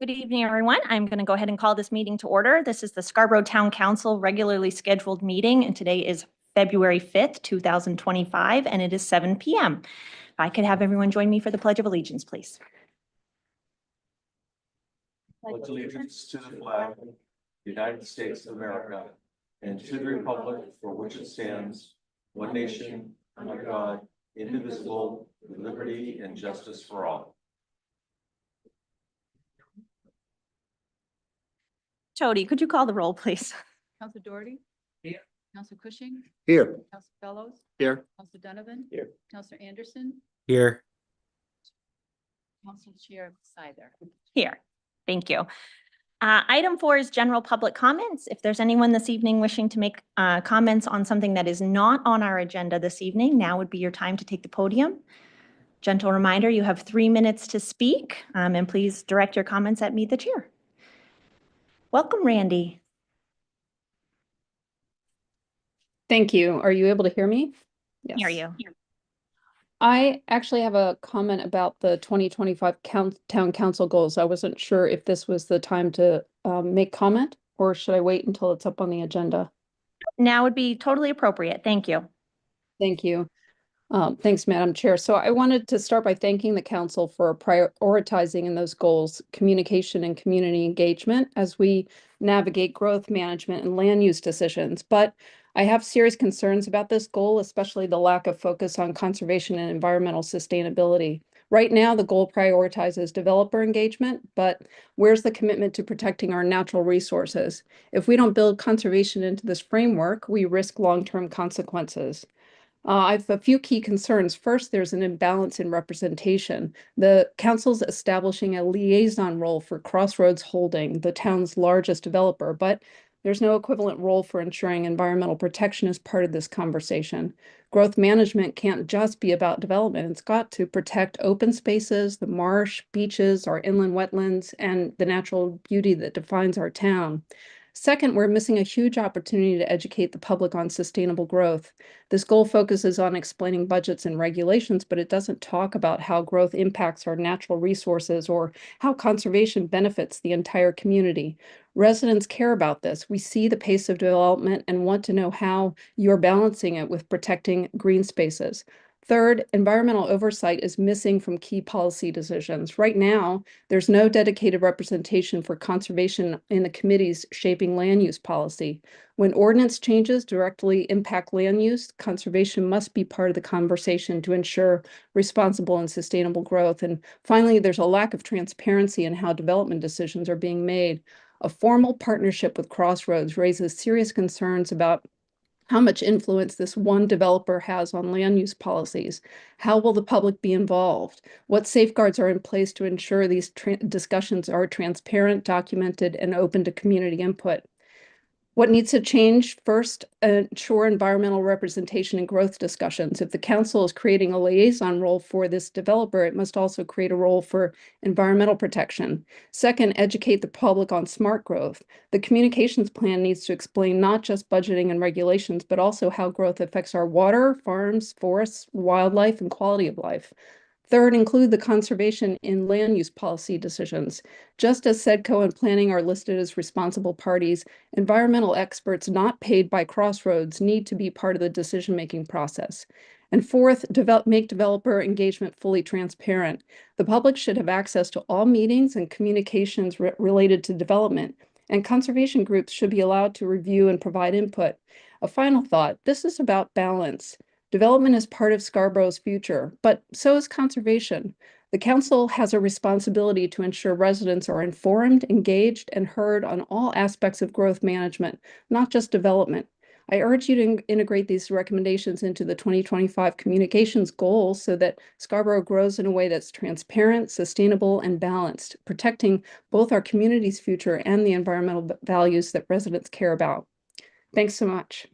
Good evening, everyone. I'm going to go ahead and call this meeting to order. This is the Scarborough Town Council regularly scheduled meeting, and today is February 5th, 2025, and it is 7 p.m. If I could have everyone join me for the Pledge of Allegiance, please. Pledge allegiance to the flag of the United States of America and to the republic for which it stands, one nation, under God, indivisible, with liberty and justice for all. Jody, could you call the roll, please? Council Doherty. Here. Council Cushing. Here. Council Fellows. Here. Council Donovan. Here. Councilor Anderson. Here. Council Chair Seither. Here. Thank you. Item 4 is general public comments. If there's anyone this evening wishing to make comments on something that is not on our agenda this evening, now would be your time to take the podium. Gentle reminder, you have 3 minutes to speak, and please direct your comments at me, the chair. Welcome, Randy. Thank you. Are you able to hear me? Yes. Hear you. I actually have a comment about the 2025 town council goals. I wasn't sure if this was the time to make comment, or should I wait until it's up on the agenda? Now would be totally appropriate. Thank you. Thank you. Thanks, Madam Chair. So I wanted to start by thanking the council for prioritizing in those goals, communication and community engagement as we navigate growth management and land use decisions. But I have serious concerns about this goal, especially the lack of focus on conservation and environmental sustainability. Right now, the goal prioritizes developer engagement, but where's the commitment to protecting our natural resources? If we don't build conservation into this framework, we risk long-term consequences. I have a few key concerns. First, there's an imbalance in representation. The council's establishing a liaison role for Crossroads Holding, the town's largest developer, but there's no equivalent role for ensuring environmental protection as part of this conversation. Growth management can't just be about development. It's got to protect open spaces, the marsh, beaches, our inland wetlands, and the natural beauty that defines our town. Second, we're missing a huge opportunity to educate the public on sustainable growth. This goal focuses on explaining budgets and regulations, but it doesn't talk about how growth impacts our natural resources or how conservation benefits the entire community. Residents care about this. We see the pace of development and want to know how you're balancing it with protecting green spaces. Third, environmental oversight is missing from key policy decisions. Right now, there's no dedicated representation for conservation in the committees shaping land use policy. When ordinance changes directly impact land use, conservation must be part of the conversation to ensure responsible and sustainable growth. And finally, there's a lack of transparency in how development decisions are being made. A formal partnership with Crossroads raises serious concerns about how much influence this one developer has on land use policies. How will the public be involved? What safeguards are in place to ensure these discussions are transparent, documented, and open to community input? What needs to change? First, ensure environmental representation in growth discussions. If the council is creating a liaison role for this developer, it must also create a role for environmental protection. Second, educate the public on smart growth. The communications plan needs to explain not just budgeting and regulations, but also how growth affects our water, farms, forests, wildlife, and quality of life. Third, include the conservation in land use policy decisions. Just as SEDCO and planning are listed as responsible parties, environmental experts not paid by Crossroads need to be part of the decision-making process. And fourth, make developer engagement fully transparent. The public should have access to all meetings and communications related to development, and conservation groups should be allowed to review and provide input. A final thought, this is about balance. Development is part of Scarborough's future, but so is conservation. The council has a responsibility to ensure residents are informed, engaged, and heard on all aspects of growth management, not just development. I urge you to integrate these recommendations into the 2025 communications goals so that Scarborough grows in a way that's transparent, sustainable, and balanced, protecting both our community's future and the environmental values that residents care about. Thanks so much.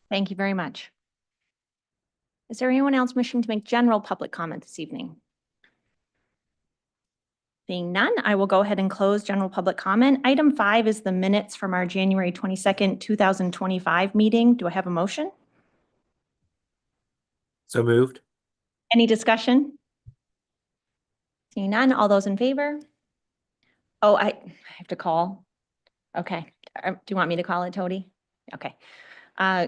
Thank you very much. Is there anyone else wishing to make general public comment this evening? Seeing none, I will go ahead and close general public comment. Item 5 is the minutes from our January 22nd, 2025 meeting. Do I have a motion? So moved. Any discussion? Seeing none, all those in favor? Oh, I have to call. Okay. Do you want me to call it, Tody? Okay. Uh,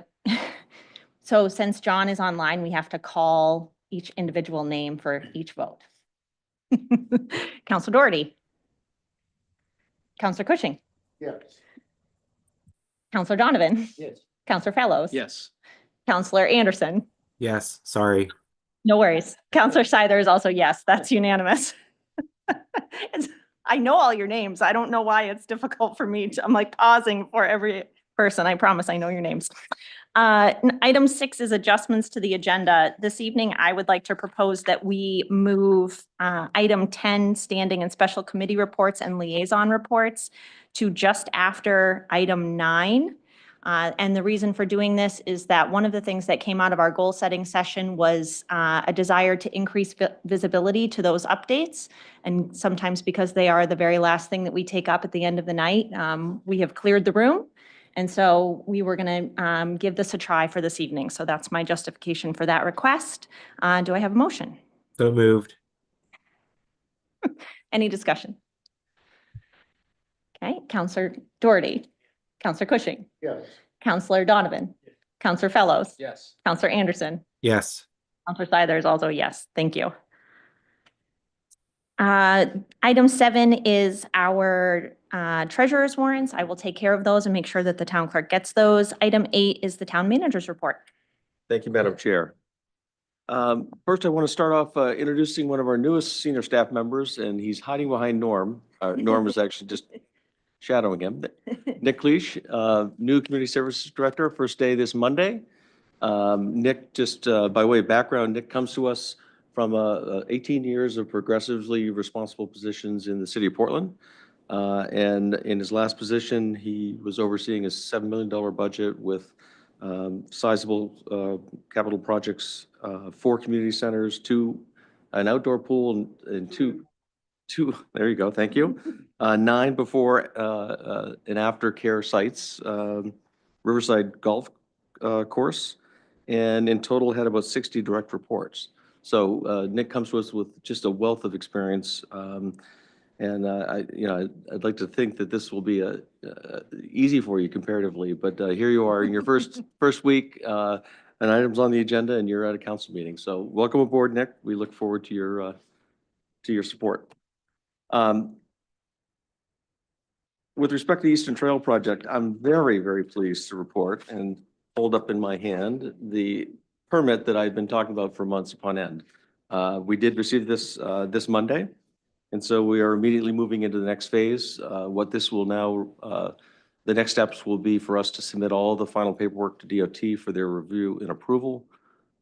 So since John is online, we have to call each individual name for each vote. Counselor Doherty. Counselor Cushing. Yes. Counselor Donovan. Yes. Counselor Fellows. Yes. Counselor Anderson. Yes, sorry. No worries. Counselor Scyther is also yes. That's unanimous. I know all your names. I don't know why it's difficult for me to, I'm like pausing for every person. I promise I know your names. Item 6 is adjustments to the agenda. This evening, I would like to propose that we move item 10, standing and special committee reports and liaison reports, to just after item 9. And the reason for doing this is that one of the things that came out of our goal setting session was a desire to increase visibility to those updates. And sometimes because they are the very last thing that we take up at the end of the night, we have cleared the room. And so we were going to give this a try for this evening. So that's my justification for that request. Do I have a motion? So moved. Any discussion? Okay, Counselor Doherty. Counselor Cushing. Yes. Counselor Donovan. Counselor Fellows. Yes. Counselor Anderson. Yes. Counselor Scyther is also yes. Thank you. Item 7 is our treasurer's warrants. I will take care of those and make sure that the town clerk gets those. Item 8 is the town manager's report. Thank you, Madam Chair. First, I want to start off introducing one of our newest senior staff members, and he's hiding behind Norm. Norm is actually just shadowing him. Nick Cleach, new Community Services Director, first day this Monday. Nick, just by way of background, Nick comes to us from 18 years of progressively responsible positions in the city of Portland. And in his last position, he was overseeing a $7 million budget with sizable capital projects, 4 community centers, an outdoor pool, and two, there you go, thank you. 9 before and after care sites, Riverside Golf Course, and in total had about 60 direct reports. So Nick comes to us with just a wealth of experience. And I'd like to think that this will be easy for you comparatively, but here you are in your first week, and items on the agenda, and you're at a council meeting. So welcome aboard, Nick. We look forward to your support. With respect to the Eastern Trail project, I'm very, very pleased to report and hold up in my hand the permit that I've been talking about for months upon end. We did receive this Monday. And so we are immediately moving into the next phase. What this will now, the next steps will be for us to submit all the final paperwork to DOT for their review and approval.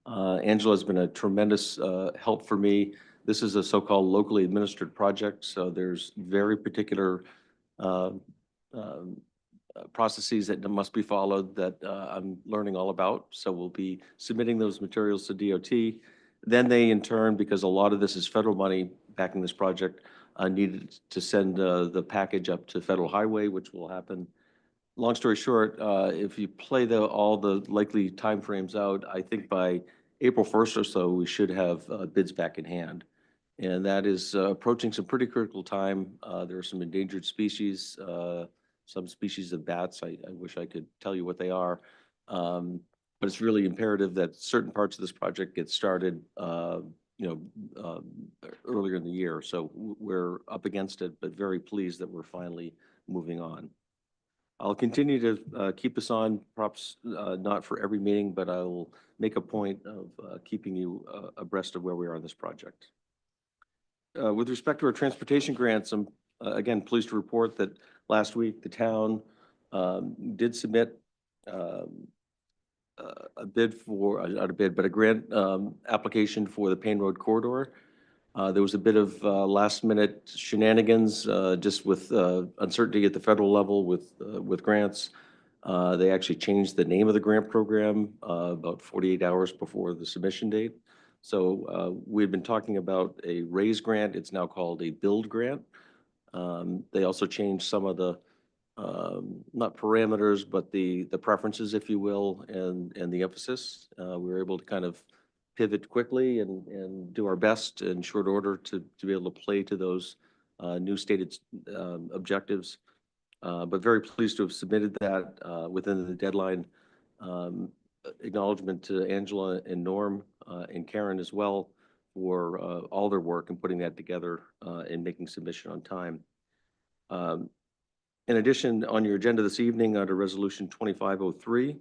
Angela has been a tremendous help for me. This is a so-called locally administered project, so there's very particular processes that must be followed that I'm learning all about. So we'll be submitting those materials to DOT. Then they, in turn, because a lot of this is federal money backing this project, needed to send the package up to Federal Highway, which will happen. Long story short, if you play all the likely timeframes out, I think by April 1st or so, we should have bids back in hand. And that is approaching some pretty critical time. There are some endangered species, some species of bats. I wish I could tell you what they are. But it's really imperative that certain parts of this project get started, earlier in the year. So we're up against it, but very pleased that we're finally moving on. I'll continue to keep this on, perhaps not for every meeting, but I will make a point of keeping you abreast of where we are on this project. With respect to our transportation grants, I'm again pleased to report that last week the town did submit a bid for, not a bid, but a grant application for the Payne Road corridor. There was a bit of last minute shenanigans just with uncertainty at the federal level with grants. They actually changed the name of the grant program about 48 hours before the submission date. So we've been talking about a RAISE grant. It's now called a BUILD grant. They also changed some of the not parameters, but the preferences, if you will, and the emphasis. We were able to kind of pivot quickly and do our best in short order to be able to play to those new stated objectives. But very pleased to have submitted that within the deadline. Acknowledgement to Angela and Norm and Karen as well for all their work in putting that together and making submission on time. In addition, on your agenda this evening, under Resolution 2503,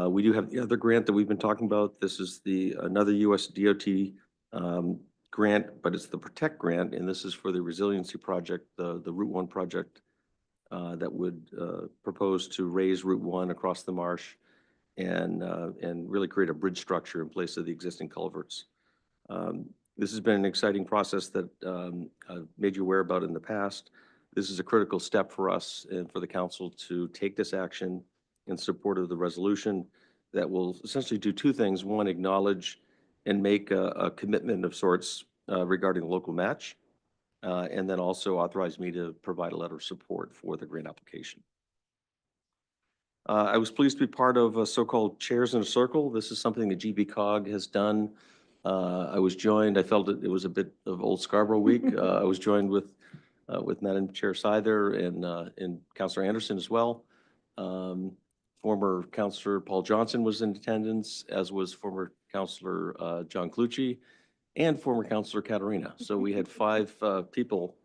we do have the other grant that we've been talking about. This is another US DOT grant, but it's the Protect grant, and this is for the resiliency project, the Route 1 project that would propose to raise Route 1 across the marsh and really create a bridge structure in place of the existing culverts. This has been an exciting process that I've made you aware about in the past. This is a critical step for us and for the council to take this action in support of the resolution that will essentially do two things. One, acknowledge and make a commitment of sorts regarding the local match, and then also authorize me to provide a letter of support for the grant application. I was pleased to be part of a so-called Chairs in a Circle. This is something that GB-COG has done. I felt it was a bit of old Scarborough week. I was joined with Madam Chair Seither and Councillor Anderson as well. Former Councillor Paul Johnson was in attendance, as was former Councillor John Clucci and former Councillor Katarina. So we had 5 people.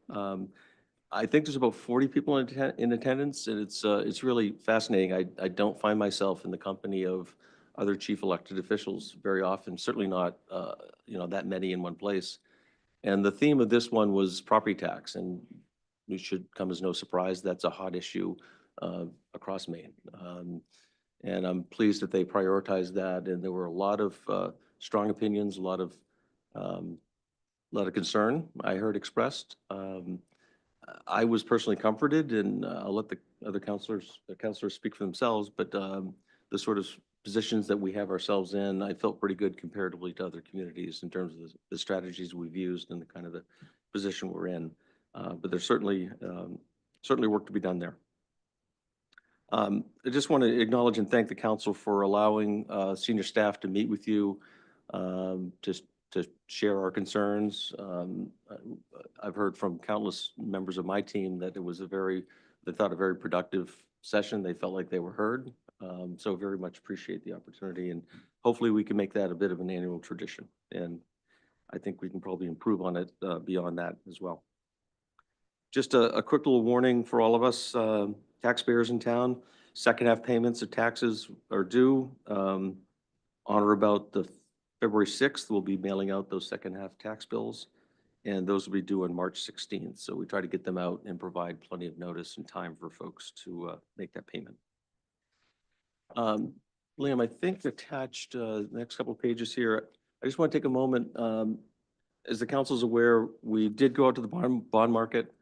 I think there's about 40 people in attendance, and it's really fascinating. I don't find myself in the company of other chief elected officials very often, certainly not that many in one place. And the theme of this one was property tax, and it should come as no surprise that's a hot issue across Maine. And I'm pleased that they prioritized that, and there were a lot of strong opinions, a lot of concern I heard expressed. I was personally comforted, and I'll let the other councillors speak for themselves, but the sort of positions that we have ourselves in, I felt pretty good comparatively to other communities in terms of the strategies we've used and the kind of the position we're in. But there's certainly work to be done there. I just want to acknowledge and thank the council for allowing senior staff to meet with you to share our concerns. I've heard from countless members of my team that it was a very productive session. They felt like they were heard. So very much appreciate the opportunity, and hopefully we can make that a bit of an annual tradition. And I think we can probably improve on it beyond that as well. Just a quick little warning for all of us taxpayers in town. Second half payments of taxes are due on or about the February 6th. We'll be mailing out those second half tax bills, and those will be due on March 16th. So we try to get them out and provide plenty of notice and time for folks to make that payment. Liam, I think attached the next couple of pages here, I just want to take a moment. As the council's aware, we did go out to the bond market,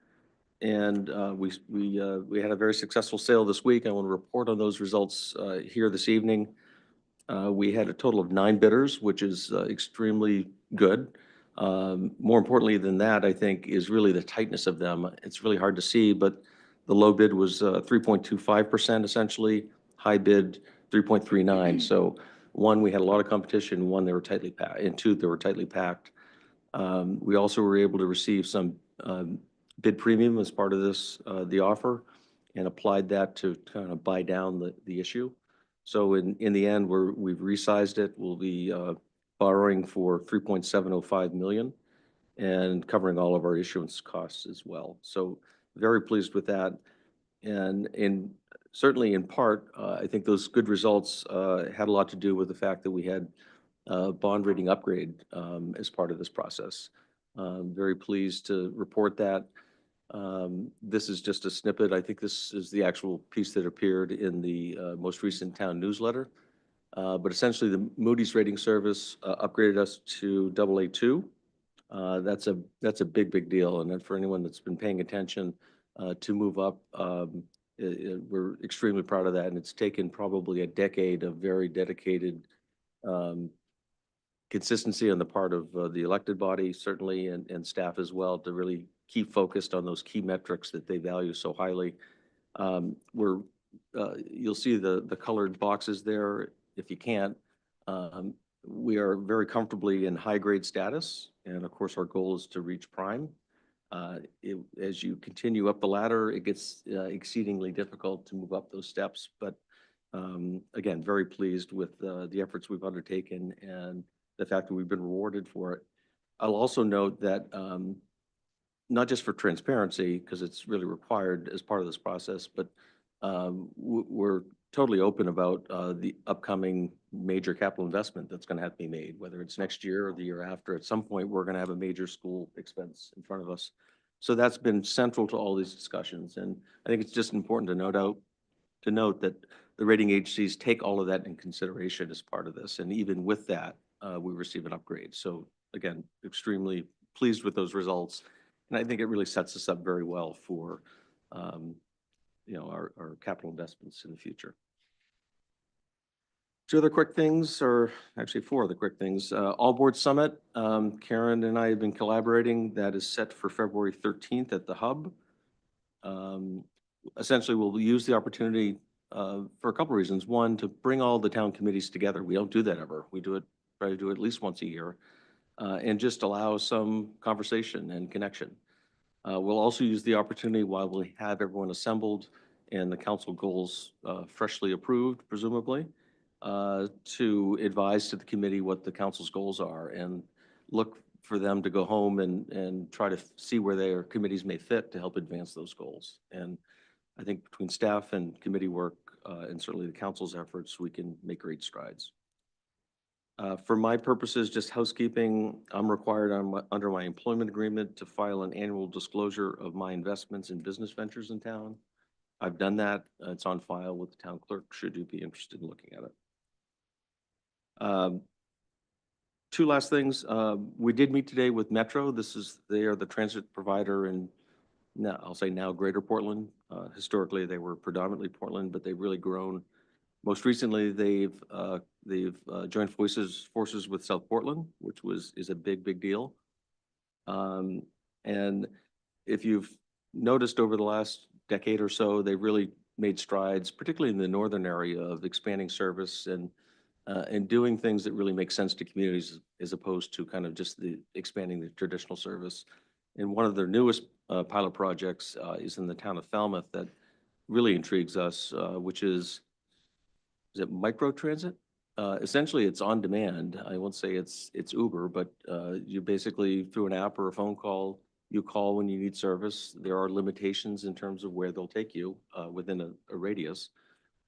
and we had a very successful sale this week. I want to report on those results here this evening. We had a total of 9 bidders, which is extremely good. More importantly than that, I think, is really the tightness of them. It's really hard to see, but the low bid was 3.25% essentially, high bid 3.39. So 1, we had a lot of competition. 1, they were tightly packed, and 2, they were tightly packed. We also were able to receive some bid premium as part of this, the offer, and applied that to kind of buy down the issue. So in the end, we've resized it. We'll be borrowing for $3.705 million and covering all of our issuance costs as well. So very pleased with that. And certainly in part, I think those good results had a lot to do with the fact that we had a bond rating upgrade as part of this process. Very pleased to report that. This is just a snippet. I think this is the actual piece that appeared in the most recent town newsletter. But essentially, the Moody's rating service upgraded us to AA2. That's a big deal. And then for anyone that's been paying attention to move up, we're extremely proud of that. And it's taken probably a decade of very dedicated consistency on the part of the elected body, certainly, and staff as well, to really keep focused on those key metrics that they value so highly. You'll see the colored boxes there if you can't. We are very comfortably in high grade status, and of course our goal is to reach prime. As you continue up the ladder, it gets exceedingly difficult to move up those steps. But again, very pleased with the efforts we've undertaken and the fact that we've been rewarded for it. I'll also note that not just for transparency, because it's really required as part of this process, but we're totally open about the upcoming major capital investment that's going to have to be made, whether it's next year or the year after. At some point, we're going to have a major school expense in front of us. So that's been central to all these discussions. And I think it's just important to note that the rating agencies take all of that in consideration as part of this. And even with that, we receive an upgrade. So again, extremely pleased with those results. And I think it really sets us up very well for our capital investments in the future. Two other quick things, or actually four other quick things. All Board Summit, Karen and I have been collaborating. That is set for February 13th at the Hub. Essentially, we'll use the opportunity for a couple reasons. One, to bring all the town committees together. We don't do that ever. We try to do it at least once a year, and just allow some conversation and connection. We'll also use the opportunity while we have everyone assembled and the council goals freshly approved, presumably, to advise to the committee what the council's goals are and look for them to go home and try to see where their committees may fit to help advance those goals. And I think between staff and committee work and certainly the council's efforts, we can make great strides. For my purposes, just housekeeping, I'm required under my employment agreement to file an annual disclosure of my investments in business ventures in town. I've done that. It's on file with the town clerk, should you be interested in looking at it. Two last things. We did meet today with Metro. They are the transit provider in, now I'll say now Greater Portland. Historically, they were predominantly Portland, but they've really grown. Most recently, they've joined forces with South Portland, which is a big deal. And if you've noticed over the last decade or so, they've really made strides, particularly in the northern area, of expanding service and doing things that really make sense to communities as opposed to kind of just expanding the traditional service. And one of their newest pilot projects is in the town of Falmouth that really intrigues us, which is it microtransit? Essentially, it's on demand. I won't say it's Uber, but you basically, through an app or a phone call, you call when you need service. There are limitations in terms of where they'll take you within a radius,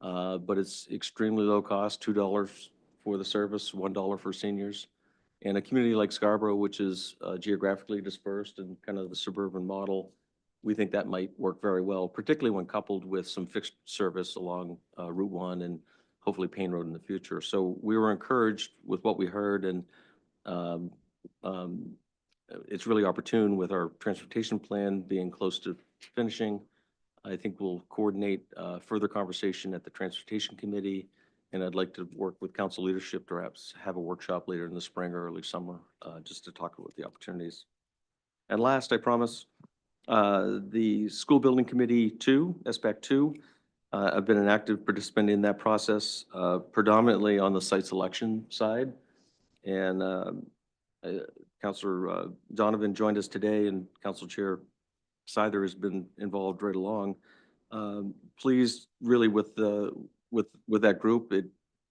but it's extremely low cost, $2 for the service, $1 for seniors. And a community like Scarborough, which is geographically dispersed and kind of the suburban model, we think that might work very well, particularly when coupled with some fixed service along Route 1 and hopefully Payne Road in the future. So we were encouraged with what we heard, and it's really opportune with our transportation plan being close to finishing. I think we'll coordinate further conversation at the Transportation Committee, and I'd like to work with council leadership to perhaps have a workshop later in the spring or early summer just to talk about the opportunities. And last, I promise, the School Building Committee 2, SBAC 2, I've been an active participant in that process, predominantly on the site selection side. And Councilor Donovan joined us today, and Council Chair Seither has been involved right along. Pleased really with that group.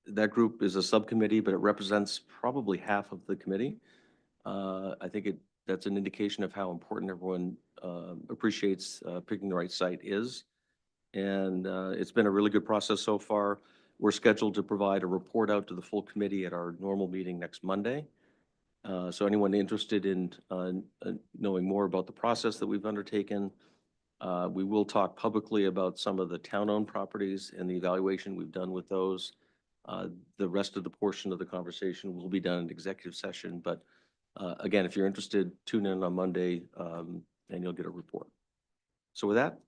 That group is a subcommittee, but it represents probably half of the committee. I think that's an indication of how important everyone appreciates picking the right site is. And it's been a really good process so far. We're scheduled to provide a report out to the full committee at our normal meeting next Monday. So anyone interested in knowing more about the process that we've undertaken, we will talk publicly about some of the town-owned properties and the evaluation we've done with those. The rest of the portion of the conversation will be done in executive session. But again, if you're interested, tune in on Monday and you'll get a report. So with that,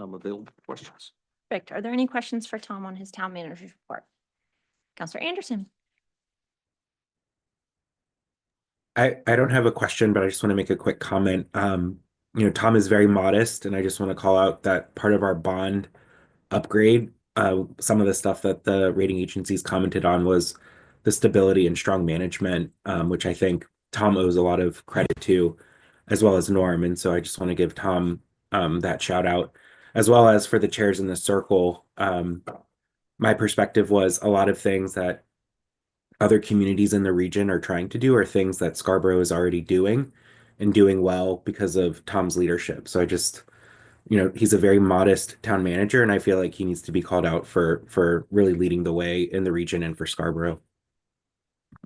I'm available for questions. Perfect. Are there any questions for Tom on his town manager's report? Councillor Anderson. I don't have a question, but I just want to make a quick comment. Tom is very modest, and I just want to call out that part of our bond upgrade, some of the stuff that the rating agencies commented on was the stability and strong management, which I think Tom owes a lot of credit to. as well as Norm. And so I just want to give Tom that shout out, as well as for the chairs in the circle. My perspective was a lot of things that other communities in the region are trying to do are things that Scarborough is already doing and doing well because of Tom's leadership. So I just, he's a very modest town manager, and I feel like he needs to be called out for really leading the way in the region and for Scarborough.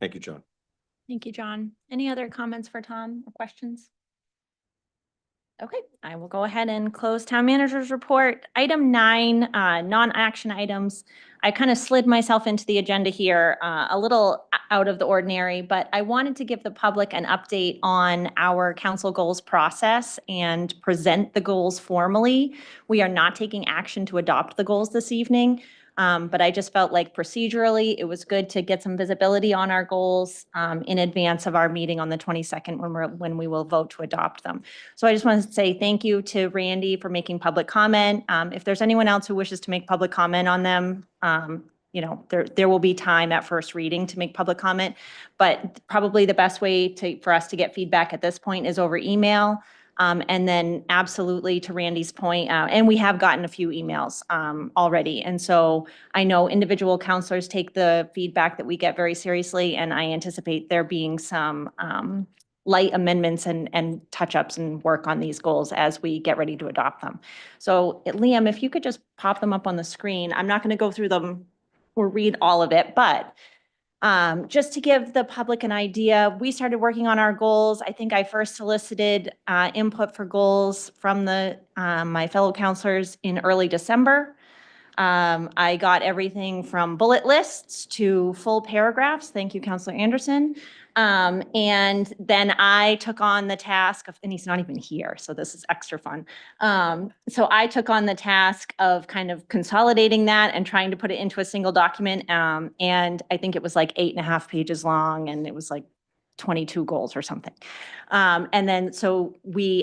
Thank you, John. Thank you, John. Any other comments for Tom or questions? Okay, I will go ahead and close town manager's report. Item 9, non-action items. I kind of slid myself into the agenda here, a little out of the ordinary, but I wanted to give the public an update on our council goals process and present the goals formally. We are not taking action to adopt the goals this evening. But I just felt like procedurally, it was good to get some visibility on our goals in advance of our meeting on the 22nd when we will vote to adopt them. So I just wanted to say thank you to Randy for making public comment. If there's anyone else who wishes to make public comment on them, there will be time at first reading to make public comment. But probably the best way for us to get feedback at this point is over email. And then absolutely to Randy's point, and we have gotten a few emails already. And so I know individual counselors take the feedback that we get very seriously, and I anticipate there being some light amendments and touch-ups and work on these goals as we get ready to adopt them. So Liam, if you could just pop them up on the screen. I'm not going to go through them or read all of it, but just to give the public an idea, we started working on our goals. I think I first solicited input for goals from my fellow counselors in early December. I got everything from bullet lists to full paragraphs. Thank you, Councillor Anderson. And then I took on the task of, and he's not even here, so this is extra fun. So I took on the task of kind of consolidating that and trying to put it into a single document. And I think it was like 8.5 pages long, and it was like 22 goals or something. And then so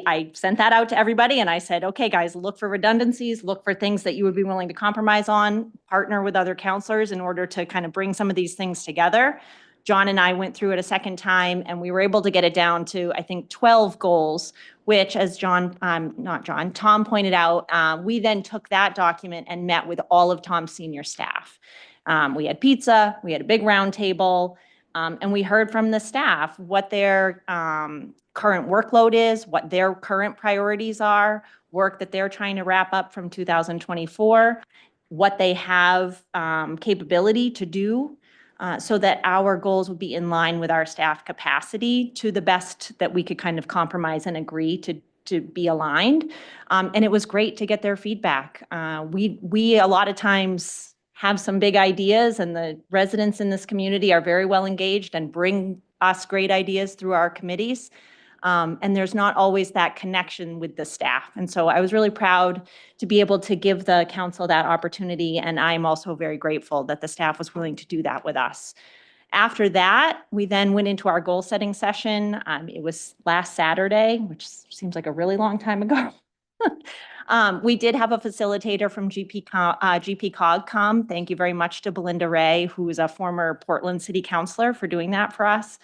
I sent that out to everybody, and I said, okay, guys, look for redundancies, look for things that you would be willing to compromise on, partner with other counselors in order to kind of bring some of these things together. John and I went through it a second time, and we were able to get it down to, I think, 12 goals, which, as Tom pointed out, we then took that document and met with all of Tom's senior staff. We had pizza, we had a big round table, and we heard from the staff what their current workload is, what their current priorities are, work that they're trying to wrap up from 2024, what they have capability to do, so that our goals would be in line with our staff capacity to the best that we could kind of compromise and agree to be aligned. And it was great to get their feedback. We a lot of times have some big ideas, and the residents in this community are very well engaged and bring us great ideas through our committees. And there's not always that connection with the staff. And so I was really proud to be able to give the council that opportunity. And I'm also very grateful that the staff was willing to do that with us. After that, we then went into our goal setting session. It was last Saturday, which seems like a really long time ago. We did have a facilitator from GP come. Thank you very much to Belinda Ray, who is a former Portland City Councilor, for doing that for us.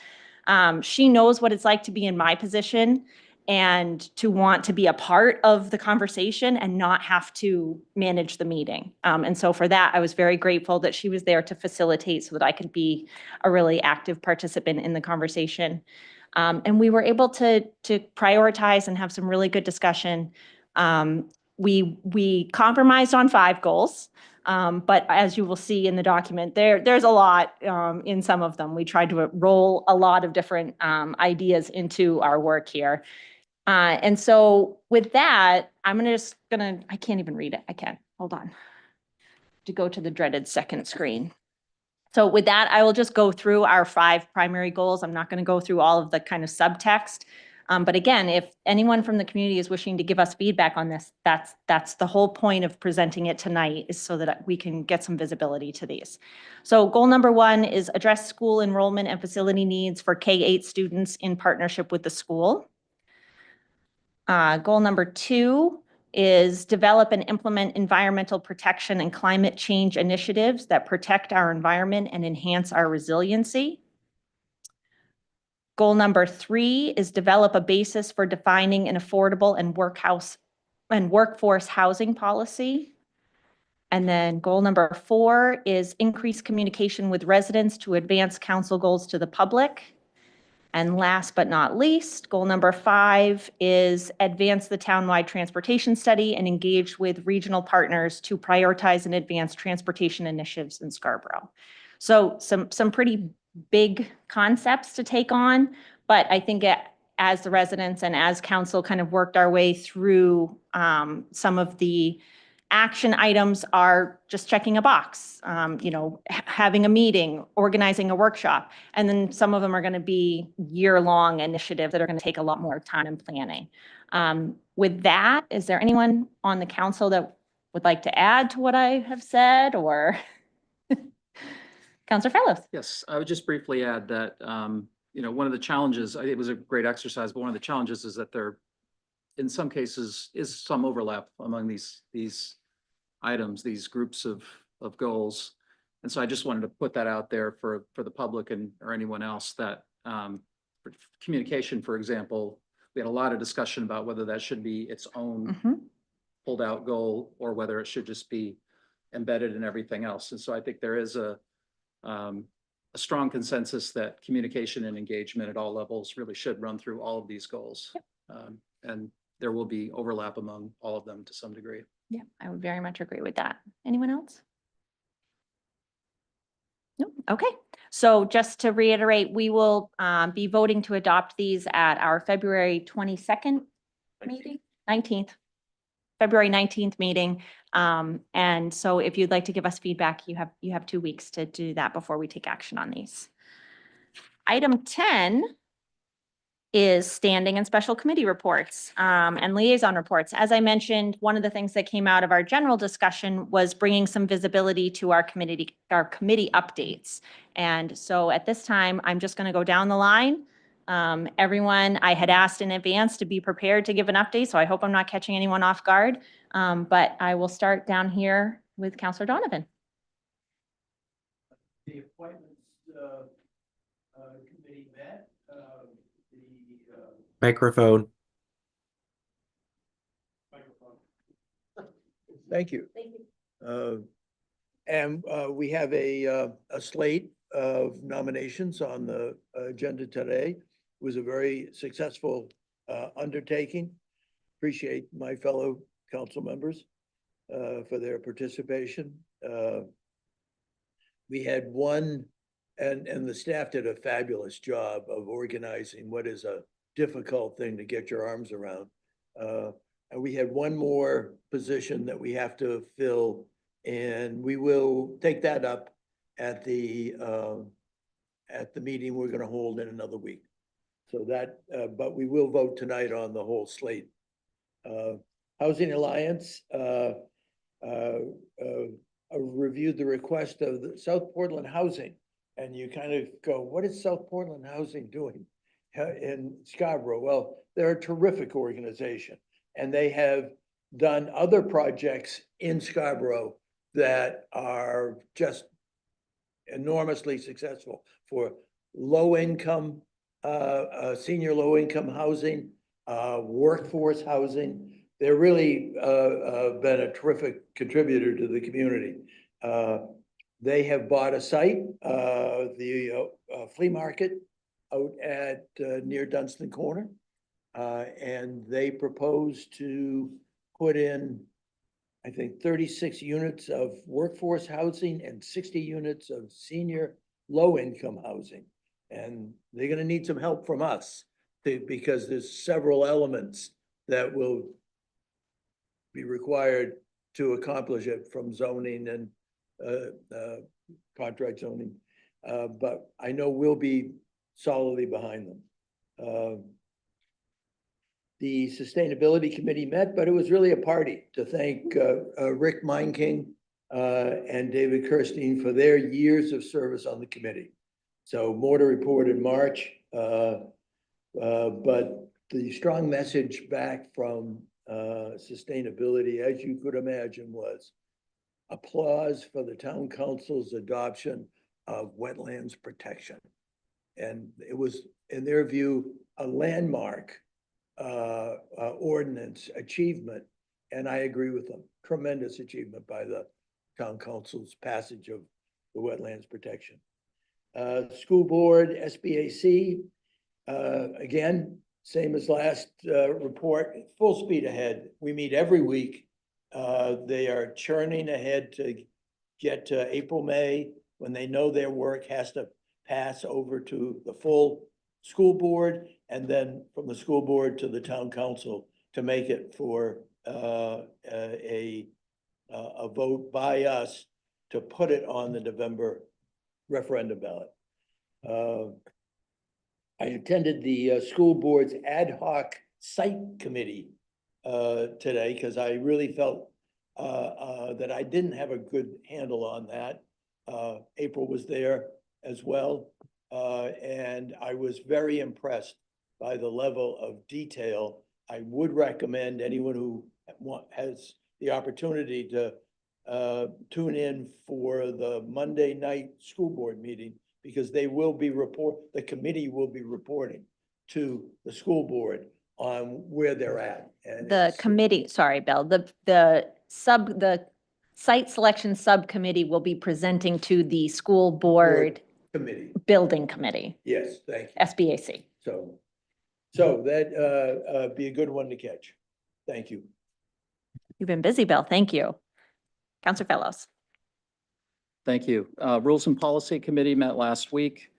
She knows what it's like to be in my position and to want to be a part of the conversation and not have to manage the meeting. And so for that, I was very grateful that she was there to facilitate so that I could be a really active participant in the conversation. And we were able to prioritize and have some really good discussion. We compromised on 5 goals. But as you will see in the document, there's a lot in some of them. We tried to roll a lot of different ideas into our work here. And so with that, I can't even read it. I can't, hold on. To go to the dreaded second screen. So with that, I will just go through our 5 primary goals. I'm not going to go through all of the kind of subtext. But again, if anyone from the community is wishing to give us feedback on this, that's the whole point of presenting it tonight, is so that we can get some visibility to these. So goal number 1 is address school enrollment and facility needs for K-8 students in partnership with the school. Goal number 2 is develop and implement environmental protection and climate change initiatives that protect our environment and enhance our resiliency. Goal number 3 is develop a basis for defining an affordable and workforce housing policy. And then goal number 4 is increase communication with residents to advance council goals to the public. And last but not least, goal number 5 is advance the townwide transportation study and engage with regional partners to prioritize and advance transportation initiatives in Scarborough. So some pretty big concepts to take on, but I think as the residents and as council kind of worked our way through some of the action items are just checking a box, having a meeting, organizing a workshop. And then some of them are going to be year-long initiatives that are going to take a lot more time and planning. With that, is there anyone on the council that would like to add to what I have said, or? Councilor Fellows? Yes, I would just briefly add that, one of the challenges, it was a great exercise, but one of the challenges is that there, in some cases, is some overlap among these items, these groups of goals. And so I just wanted to put that out there for the public or anyone else that for communication, for example, we had a lot of discussion about whether that should be its own pulled out goal or whether it should just be embedded in everything else. And so I think there is a strong consensus that communication and engagement at all levels really should run through all of these goals. And there will be overlap among all of them to some degree. Yeah, I would very much agree with that. Anyone else? No? Okay. So just to reiterate, we will be voting to adopt these at our February 22nd meeting, 19th, February 19th meeting. And so if you'd like to give us feedback, you have 2 weeks to do that before we take action on these. Item 10 is standing and special committee reports and liaison reports. As I mentioned, one of the things that came out of our general discussion was bringing some visibility to our committee updates. And so at this time, I'm just going to go down the line. Everyone, I had asked in advance to be prepared to give an update, so I hope I'm not catching anyone off guard. But I will start down here with Councillor Donovan. The appointments committee met. Microphone. Thank you. And we have a slate of nominations on the agenda today. It was a very successful undertaking. Appreciate my fellow council members for their participation. We had one, and the staff did a fabulous job of organizing what is a difficult thing to get your arms around. And we had one more position that we have to fill, and we will take that up at the meeting we're going to hold in another week. So that, but we will vote tonight on the whole slate. Housing Alliance reviewed the request of the South Portland Housing, and you kind of go, what is South Portland Housing doing in Scarborough? Well, they're a terrific organization, and they have done other projects in Scarborough that are just enormously successful for low-income, senior low-income housing, workforce housing. They're really been a terrific contributor to the community. They have bought a site, the flea market out at near Dunstan Corner, and they propose to put in, I think, 36 units of workforce housing and 60 units of senior low-income housing. And they're going to need some help from us because there's several elements that will be required to accomplish it, from zoning and contract zoning. But I know we'll be solidly behind them. The Sustainability Committee met, but it was really a party to thank Rick Meinking and David Kirstein for their years of service on the committee. So more to report in March, but the strong message back from sustainability, as you could imagine, was applause for the town council's adoption of wetlands protection. And it was, in their view, a landmark ordinance achievement. And I agree with them. Tremendous achievement by the town council's passage of the wetlands protection. School board, SBAC, again, same as last report, full speed ahead. We meet every week. They are churning ahead to get to April, May, when they know their work has to pass over to the full school board, and then from the school board to the town council to make it for a vote by us to put it on the November referendum ballot. I attended the school board's ad hoc site committee today because I really felt that I didn't have a good handle on that. April was there as well. And I was very impressed by the level of detail. I would recommend anyone who has the opportunity to tune in for the Monday night school board meeting, because they will be the committee will be reporting to the school board on where they're at. And The it's- committee, sorry, Bill, the site selection subcommittee will be presenting to the school board Committee, building committee, yes, thank you. SBAC. So that be a good one to catch. Thank you. You've been busy, Bill. Thank you. Counselor Fellows. Thank you. Rules and Policy Committee met last week.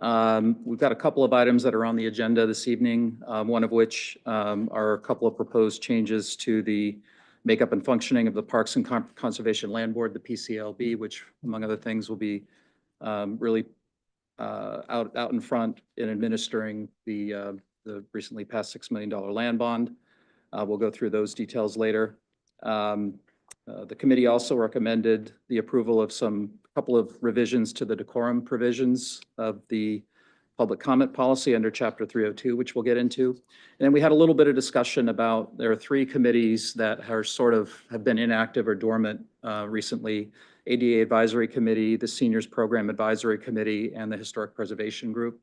We've got a couple of items that are on the agenda this evening, one of which are a couple of proposed changes to the makeup and functioning of the Parks and Conservation Land Board, the PCLB, which among other things will be really out in front in administering the recently passed $6 million land bond. We'll go through those details later. The committee also recommended the approval of couple of revisions to the decorum provisions of the public comment policy under Chapter 302, which we'll get into. And then we had a little bit of discussion about, there are 3 committees that are have been inactive or dormant recently: ADA Advisory Committee, the Seniors Program Advisory Committee, and the Historic Preservation Group.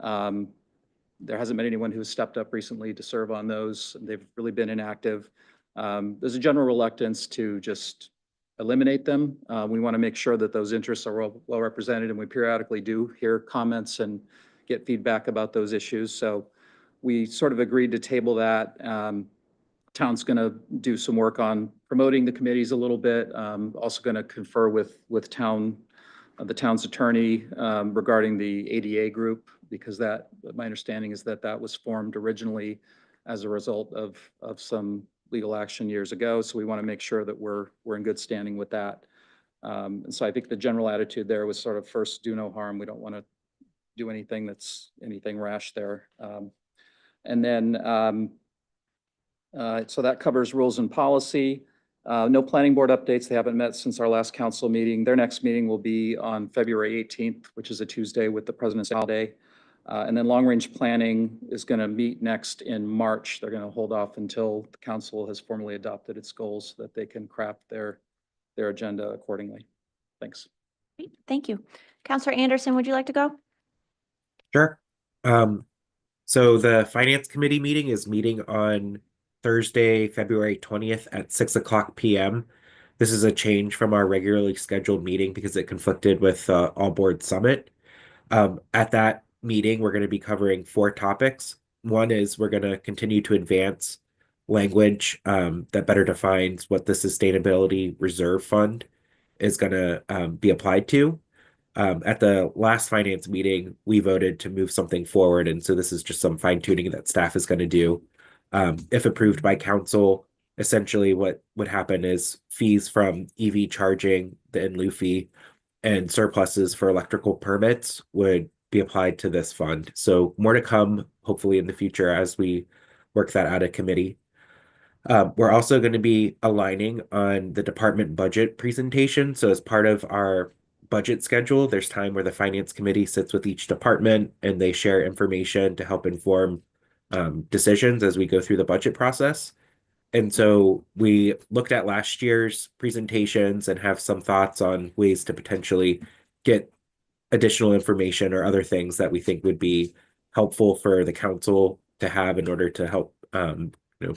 There hasn't been anyone who's stepped up recently to serve on those. They've really been inactive. There's a general reluctance to just eliminate them. We want to make sure that those interests are well represented, and we periodically do hear comments and get feedback about those issues. So we sort of agreed to table that. Town's going to do some work on promoting the committees a little bit. Also going to confer with the town's attorney regarding the ADA group, because my understanding is that was formed originally as a result of some legal action years ago. So we want to make sure that we're in good standing with that. And so I think the general attitude there was sort of, first, do no harm. We don't want to do anything anything rash there. And then, so that covers rules and policy. No planning board updates. They haven't met since our last council meeting. Their next meeting will be on February 18th, which is a Tuesday with the President's holiday. And then long-range planning is going to meet next in March. They're going to hold off until the council has formally adopted its goals so that they can craft their agenda accordingly. Thanks. Great, thank you. Counselor Anderson, would you like to go? Sure. So the Finance Committee meeting is meeting on Thursday, February 20th at 6:00 p.m. This is a change from our regularly scheduled meeting because it conflicted with All Board Summit. At that meeting, we're going to be covering 4 topics. One is we're going to continue to advance language that better defines what the Sustainability Reserve Fund is going to be applied to. At the last finance meeting, we voted to move something forward, and so this is just some fine tuning that staff is going to do. If approved by council, essentially what would happen is fees from EV charging, the in lieu fee, and surpluses for electrical permits would be applied to this fund. So more to come, hopefully in the future, as we work that out of committee. We're also going to be aligning on the department budget presentation. So as part of our budget schedule, there's time where the finance committee sits with each department and they share information to help inform decisions as we go through the budget process. And so we looked at last year's presentations and have some thoughts on ways to potentially get additional information or other things that we think would be helpful for the council to have in order to help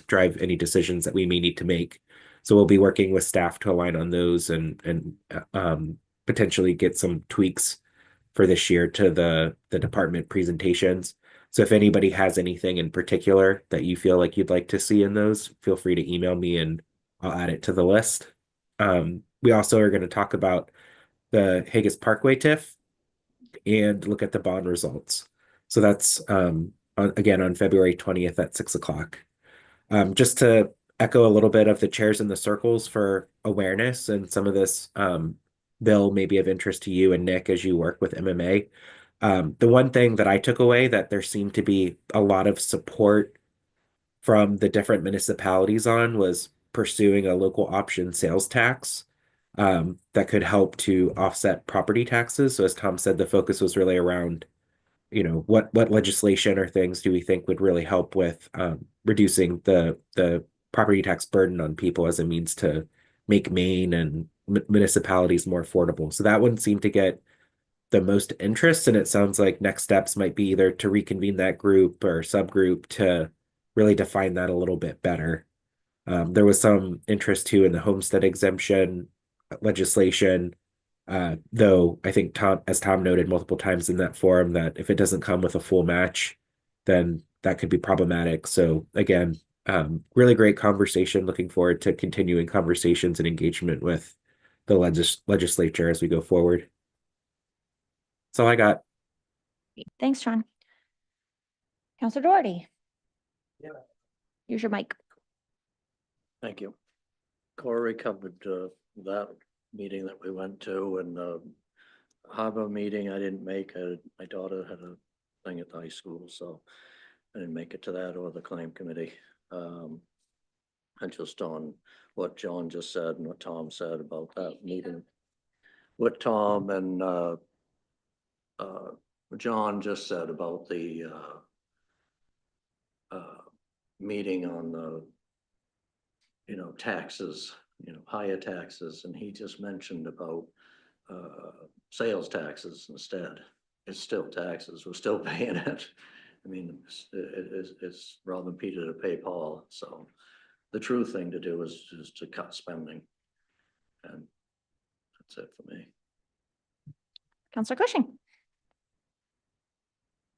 drive any decisions that we may need to make. So we'll be working with staff to align on those and potentially get some tweaks for this year to the department presentations. So if anybody has anything in particular that you feel like you'd like to see in those, feel free to email me and I'll add it to the list. We also are going to talk about the Haggis Parkway TIF and look at the bond results. So that's again on February 20th at 6 o'clock. Just to echo a little bit of the chairs in the circles for awareness and some of this bill may be of interest to you and Nick as you work with MMA. The one thing that I took away that there seemed to be a lot of support from the different municipalities on was pursuing a local option sales tax that could help to offset property taxes. So as Tom said, the focus was really around, what legislation or things do we think would really help with reducing the property tax burden on people as a means to make Maine and municipalities more affordable. So that one seemed to get the most interest, and it sounds like next steps might be either to reconvene that group or subgroup to really define that a little bit better. There was some interest too in the homestead exemption legislation, though I think as Tom noted multiple times in that forum, that if it doesn't come with a full match, then that could be problematic. So again, really great conversation. Looking forward to continuing conversations and engagement with the legislature as we go forward. That's all I got. Thanks, Sean. Counselor Doherty. Yeah. Use your mic. Thank you. Corey covered that meeting that we went to, and the harbor meeting I didn't make. My daughter had a thing at the high school, so I didn't make it to that or the claim committee. And just on what John just said and what Tom said about that meeting. What Tom and John just said about the meeting on the taxes, higher taxes, and he just mentioned about sales taxes instead. It's still taxes, we're still paying it. I mean, it's robbing Peter to pay Paul. So the true thing to do is to cut spending, and that's it for me. Counselor Cushing.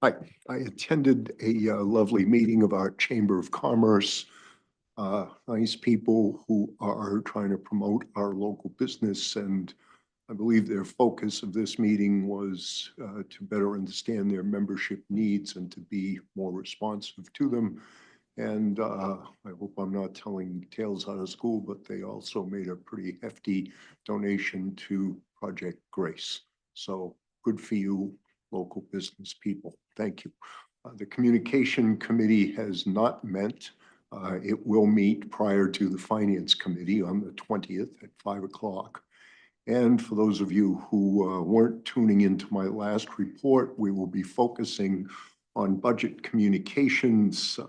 I attended a lovely meeting of our Chamber of Commerce. Nice people who are trying to promote our local business, and I believe their focus of this meeting was to better understand their membership needs and to be more responsive to them. And I hope I'm not telling tales out of school, but they also made a pretty hefty donation to Project Grace. So good for you, local business people. Thank you. The Communication Committee has not met. It will meet prior to the Finance Committee on the 20th at 5 o'clock. And for those of you who weren't tuning into my last report, we will be focusing on budget communications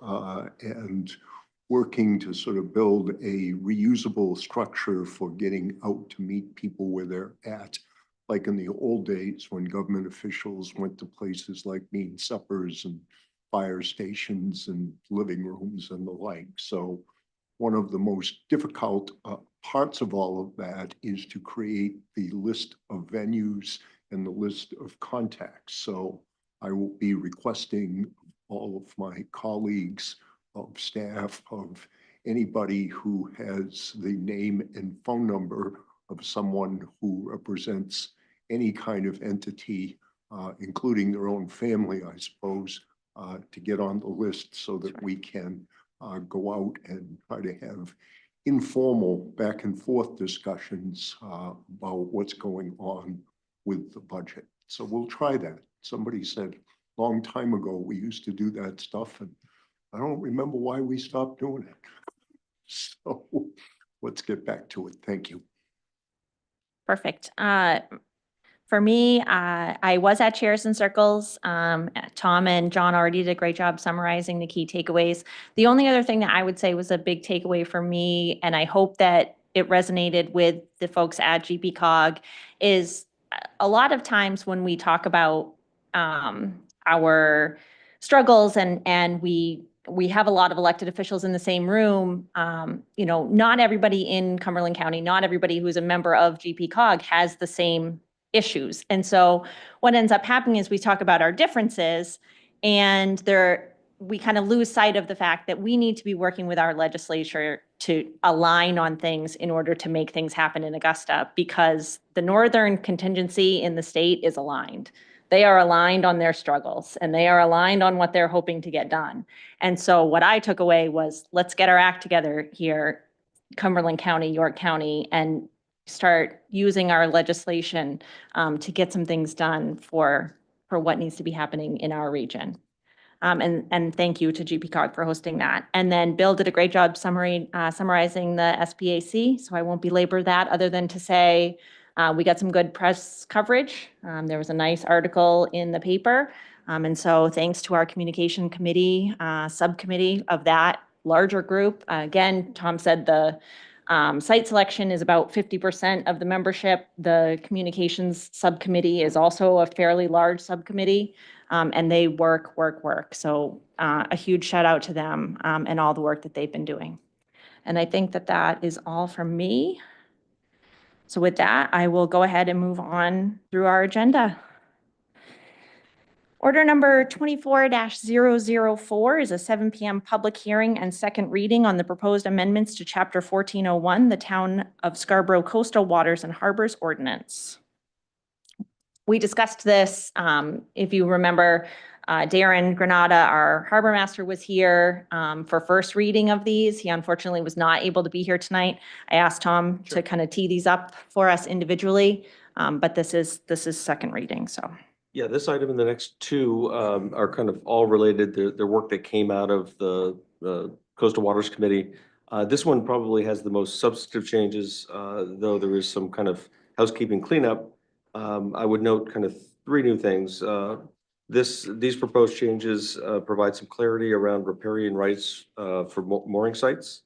and working to sort of build a reusable structure for getting out to meet people where they're at. Like in the old days when government officials went to places like mean suppers and fire stations and living rooms and the like. So one of the most difficult parts of all of that is to create the list of venues and the list of contacts. So I will be requesting all of my colleagues, of staff, of anybody who has the name and phone number of someone who represents any kind of entity, including their own family, I suppose, to get on the list so that we can go out and try to have informal back and forth discussions about what's going on with the budget. So we'll try that. Somebody said a long time ago, we used to do that stuff, and I don't remember why we stopped doing it. So let's get back to it. Thank you. Perfect. For me, I was at Chairs and Circles. Tom and John already did a great job summarizing the key takeaways. The only other thing that I would say was a big takeaway for me, and I hope that it resonated with the folks at GPCOG, is a lot of times when we talk about our struggles and we have a lot of elected officials in the same room, you know, not everybody in Cumberland County, not everybody who's a member of GPCOG has the same issues. And so what ends up happening is we talk about our differences and we kind of lose sight of the fact that we need to be working with our legislature to align on things in order to make things happen in Augusta, because the northern contingency in the state is aligned. They are aligned on their struggles and they are aligned on what they're hoping to get done. And so what I took away was, let's get our act together here, Cumberland County, York County, and start using our legislation to get some things done for what needs to be happening in our region. And thank you to GPCOG for hosting that. And then Bill did a great job summarizing the SPAC, so I won't belabor that other than to say we got some good press coverage. There was a nice article in the paper. And so thanks to our communication committee, subcommittee of that larger group. Again, Tom said the site selection is about 50% of the membership. The communications subcommittee is also a fairly large subcommittee. And they work. So a huge shout out to them and all the work that they've been doing. And I think that is all from me. So with that, I will go ahead and move on through our agenda. Order number 24-004 is a 7 p.m. public hearing and second reading on the proposed amendments to Chapter 1401, the Town of Scarborough Coastal Waters and Harbors Ordinance. We discussed this, if you remember, Darren Granada, our harbor master, was here for first reading of these. He unfortunately was not able to be here tonight. I asked Tom to kind of tee these up for us individually, but this is second reading, so. Yeah, this item and the next two are kind of all related. They're work that came out of the Coastal Waters Committee. This one probably has the most substantive changes, though there is some kind of housekeeping cleanup. I would note kind of three new things. These proposed changes provide some clarity around riparian rights for mooring sites.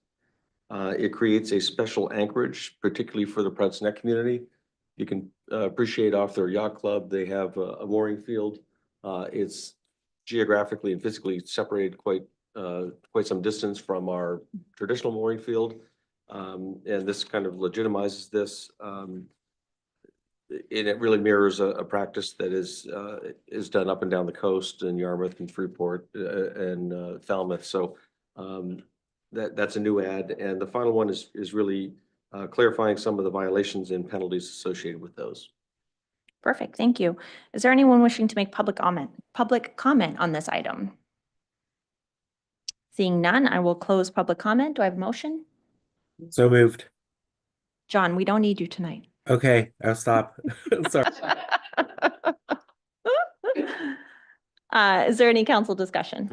It creates a special anchorage, particularly for the Prouts Neck community. You can appreciate off their yacht club, they have a mooring field. It's geographically and physically separated quite some distance from our traditional mooring field. And this kind of legitimizes this. And it really mirrors a practice that is done up and down the coast in Yarmouth and Freeport and Falmouth. So that's a new add. And the final one is really clarifying some of the violations and penalties associated with those. Perfect, thank you. Is there anyone wishing to make public comment on this item? Seeing none, I will close public comment. Do I have a motion? So moved. John, we don't need you tonight. Okay, I'll stop. Sorry. Is there any council discussion?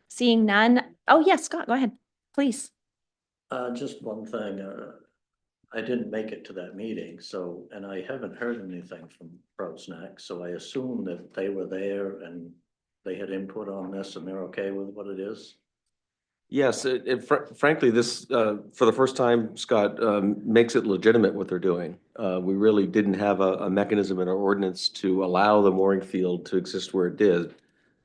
Seeing none. Oh, yes, Scott, go ahead, please. Just one thing, I didn't make it to that meeting, so, and I haven't heard anything from Prouts Neck, so I assume that they were there and they had input on this and they're okay with what it is. Yes, frankly, this, for the first time, Scott, makes it legitimate what they're doing. We really didn't have a mechanism in our ordinance to allow the mooring field to exist where it did,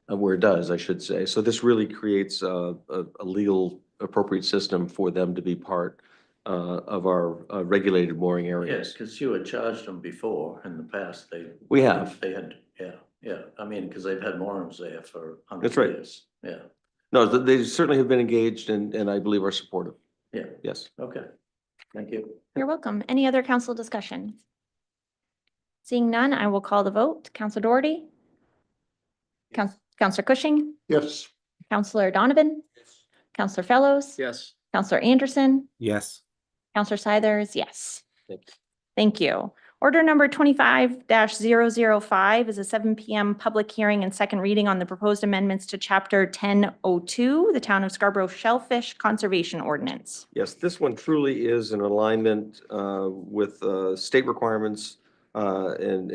where it does, I should say. So this really creates a legal appropriate system for them to be part of our regulated mooring Yes, areas. because you had charged them before in the past, We have. They had, yeah, I mean, because they've had moorings there for 100 That's right. years. Yeah, No, they certainly have been engaged and I believe are supportive. yeah, Yes. okay, thank you. You're welcome. Any other council discussion? Seeing none, I will call the vote. Councilor Doherty? Councilor Cushing? Yes. Councilor Donovan? Councilor Fellows? Yes. Councilor Anderson? Yes. Councilor Scythers, yes. Thank you. Thank you. Order number 25-005 is a 7 p.m. public hearing and second reading on the proposed amendments to Chapter 1002, the Town of Scarborough Shellfish Conservation Ordinance. Yes, this one truly is in alignment with state requirements and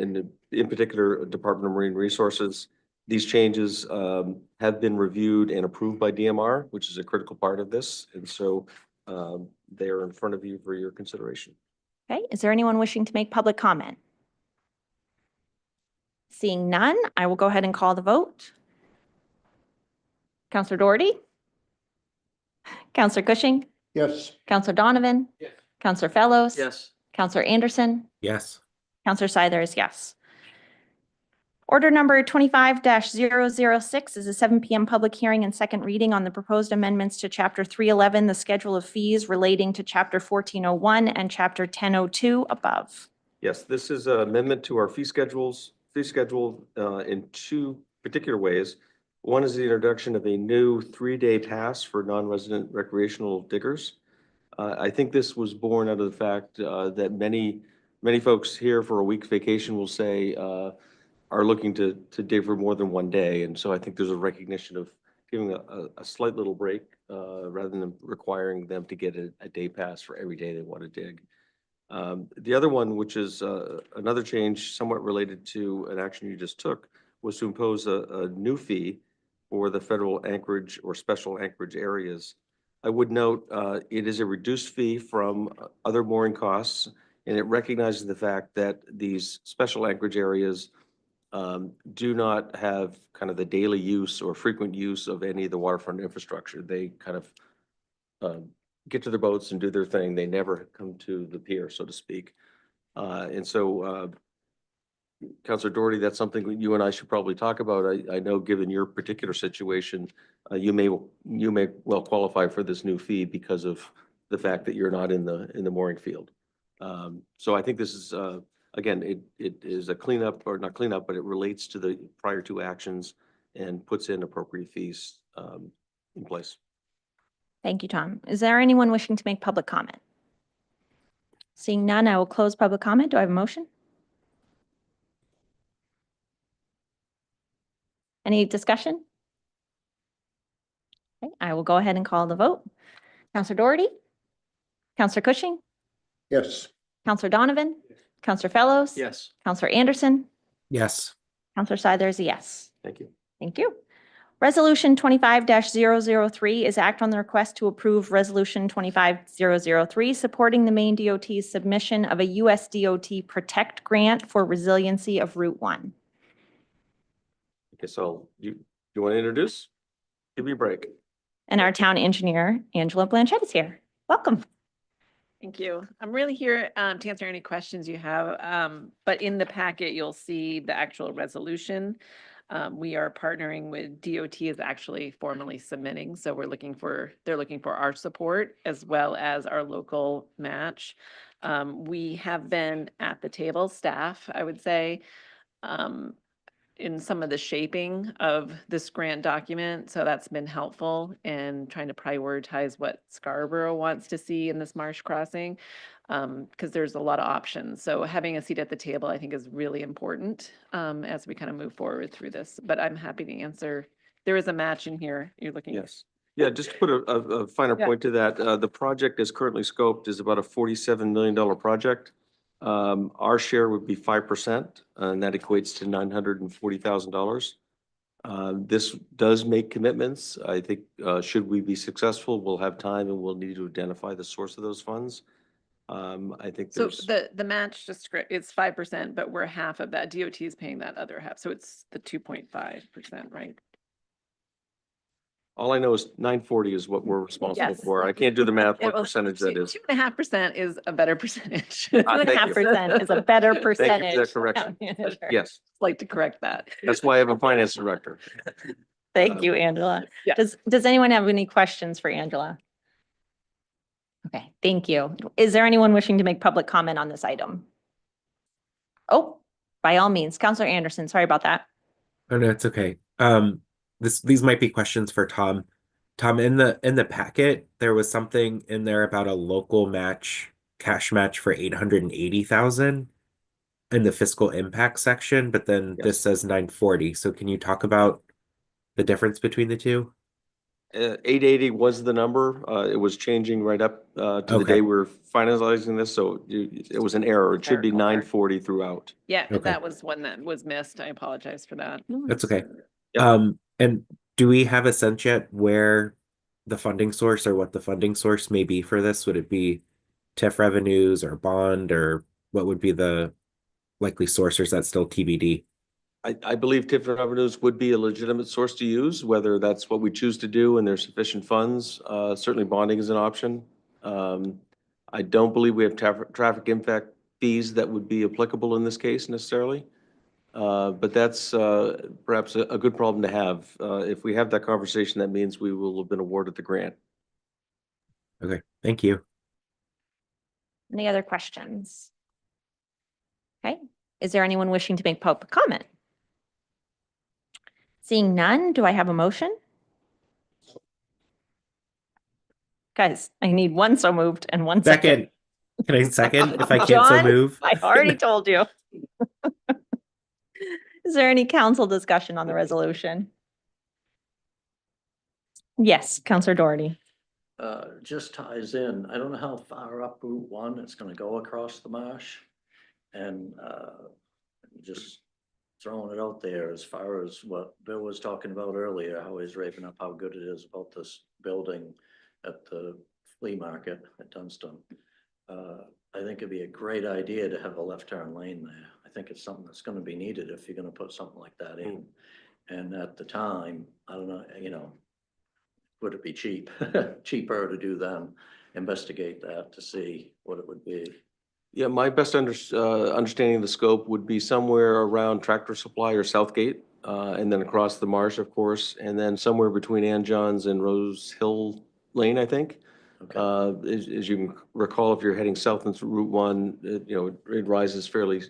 in particular, Department of Marine Resources. These changes have been reviewed and approved by DMR, which is a critical part of this. And so they are in front of you for your consideration. Okay, is there anyone wishing to make public comment? Seeing none, I will go ahead and call the vote. Counselor Doherty? Counselor Cushing? Yes. Counselor Donovan? Yes. Counselor Fellows? Yes. Counselor Anderson? Yes. Counselor Seiler is yes. Order number 25-006 is a 7 PM public hearing and second reading on the proposed amendments to Chapter 311, the schedule of fees relating to Chapter 1401 and Chapter 1002 above. Yes, this is an amendment to our fee schedule in two particular ways. One is the introduction of a new 3-day pass for non-resident recreational diggers. I think this was born out of the fact that many folks here for a week vacation will say are looking to dig for more than one day. And so I think there's a recognition of giving a slight little break rather than requiring them to get a day pass for every day they want to dig. The other one, which is another change somewhat related to an action you just took, was to impose a new fee for the federal anchorage or special anchorage areas. I would note it is a reduced fee from other mooring costs, and it recognizes the fact that these special anchorage areas do not have kind of the daily use or frequent use of any of the waterfront infrastructure. They kind of get to their boats and do their thing. They never come to the pier, so to speak. And so, Councilor Doherty, that's something that you and I should probably talk about. I know, given your particular situation, you may well qualify for this new fee because of the fact that you're not in the mooring field. So I think this is again, it is a cleanup, or not cleanup, but it relates to the prior two actions and puts in appropriate fees in place. Thank you, Tom. Is there anyone wishing to make public comment? Seeing none, I will close public comment. Do I have a motion? Any discussion? Okay, I will go ahead and call the vote. Counselor Doherty? Counselor Cushing? Yes. Counselor Donovan? Counselor Fellows? Yes. Counselor Anderson? Yes. Counselor Seiler is a yes. Thank you. Thank you. Resolution 25-003 is act on the request to approve Resolution 25-003, supporting the Maine DOT's submission of a US DOT Protect grant for resiliency of Route 1. Okay, so you want to introduce? Give me a break. And our town engineer, Angela Blanchett, is here. Welcome. Thank you. I'm really here to answer any questions you have, but in the packet, you'll see the actual resolution. We are partnering with DOT is actually formally submitting, so they're looking for our support as well as our local match. We have been at the table, staff, I would say, in some of the shaping of this grant document. So that's been helpful in trying to prioritize what Scarborough wants to see in this marsh crossing, because there's a lot of options. So having a seat at the table, I think, is really important as we kind of move forward through this. But I'm happy to answer. There is a match in here. You're looking. Yes. Yeah, just to put a finer Yeah. point to that, the project as currently scoped is about a $47 million project. Our share would be 5%, and that equates to $940,000. This does make commitments. I think, should we be successful, we'll have time and we'll need to identify the source of those funds. I think So there's, the match just it's 5%, but we're half of that. DOT is paying that other half. So it's the 2.5%, right? all I know is 940 is what we're responsible Yes. for. I can't do the math, It what will- percentage that is. 2.5% is a better percentage. Thank you. 2.5% is a better Thank you percentage. for that correction. Yes, Like to correct that. that's why I have a finance director. Thank you, Angela. Yeah. Does anyone have any questions for Angela? Okay, thank you. Is there anyone wishing to make public comment on this item? Oh, by all means, Counselor Anderson, sorry about that. Oh, no, it's okay. These might be questions for Tom. Tom, in the packet, there was something in there about a local match, cash match for 880,000 in the fiscal impact section, but then Yes. this says 940. So can you talk about the difference between the two? 880 was the number. It was changing right up to the Okay. day we were finalizing this, so it was an error. It should be Clerical error. 940 throughout. Yeah, Okay. that was one that was missed. I apologize for that. That's okay. Yeah. And do we have a sense yet where the funding source or what the funding source may be for this? Would it be TIF revenues or bond, or what would be the likely source, or is that still TBD? I believe TIF revenues would be a legitimate source to use, whether that's what we choose to do and there's sufficient funds. Certainly bonding is an option. I don't believe we have traffic impact fees that would be applicable in this case necessarily. But that's perhaps a good problem to have. If we have that conversation, that means we will have been awarded the grant. Okay, thank you. Any other questions? Okay, is there anyone wishing to make public comment? Seeing none, do I have a motion? Guys, I need one so moved and one second. Second. Can I second if I can't so John, move? I already told you. Is there any council discussion on the resolution? Yes, Councillor Doherty. Just ties in. I don't know how far up Route 1 it's gonna go across the marsh. And just throwing it out there as far as what Bill was talking about earlier, how he's raving up how good it is about this building at the flea market at Dunston. I think it'd be a great idea to have a left turn lane there. I think it's something that's gonna be needed if you're gonna put something like that in. And at the time, I don't know, you know, would it be cheap, cheaper to do than investigate that to see what it would be? Yeah, my best understanding of the scope would be somewhere around Tractor Supply or Southgate, and then across the marsh, of course, and then somewhere between Ann Johns and Rose Hill Lane, I think. Okay. As you can recall, if you're heading south into Route 1, it rises fairly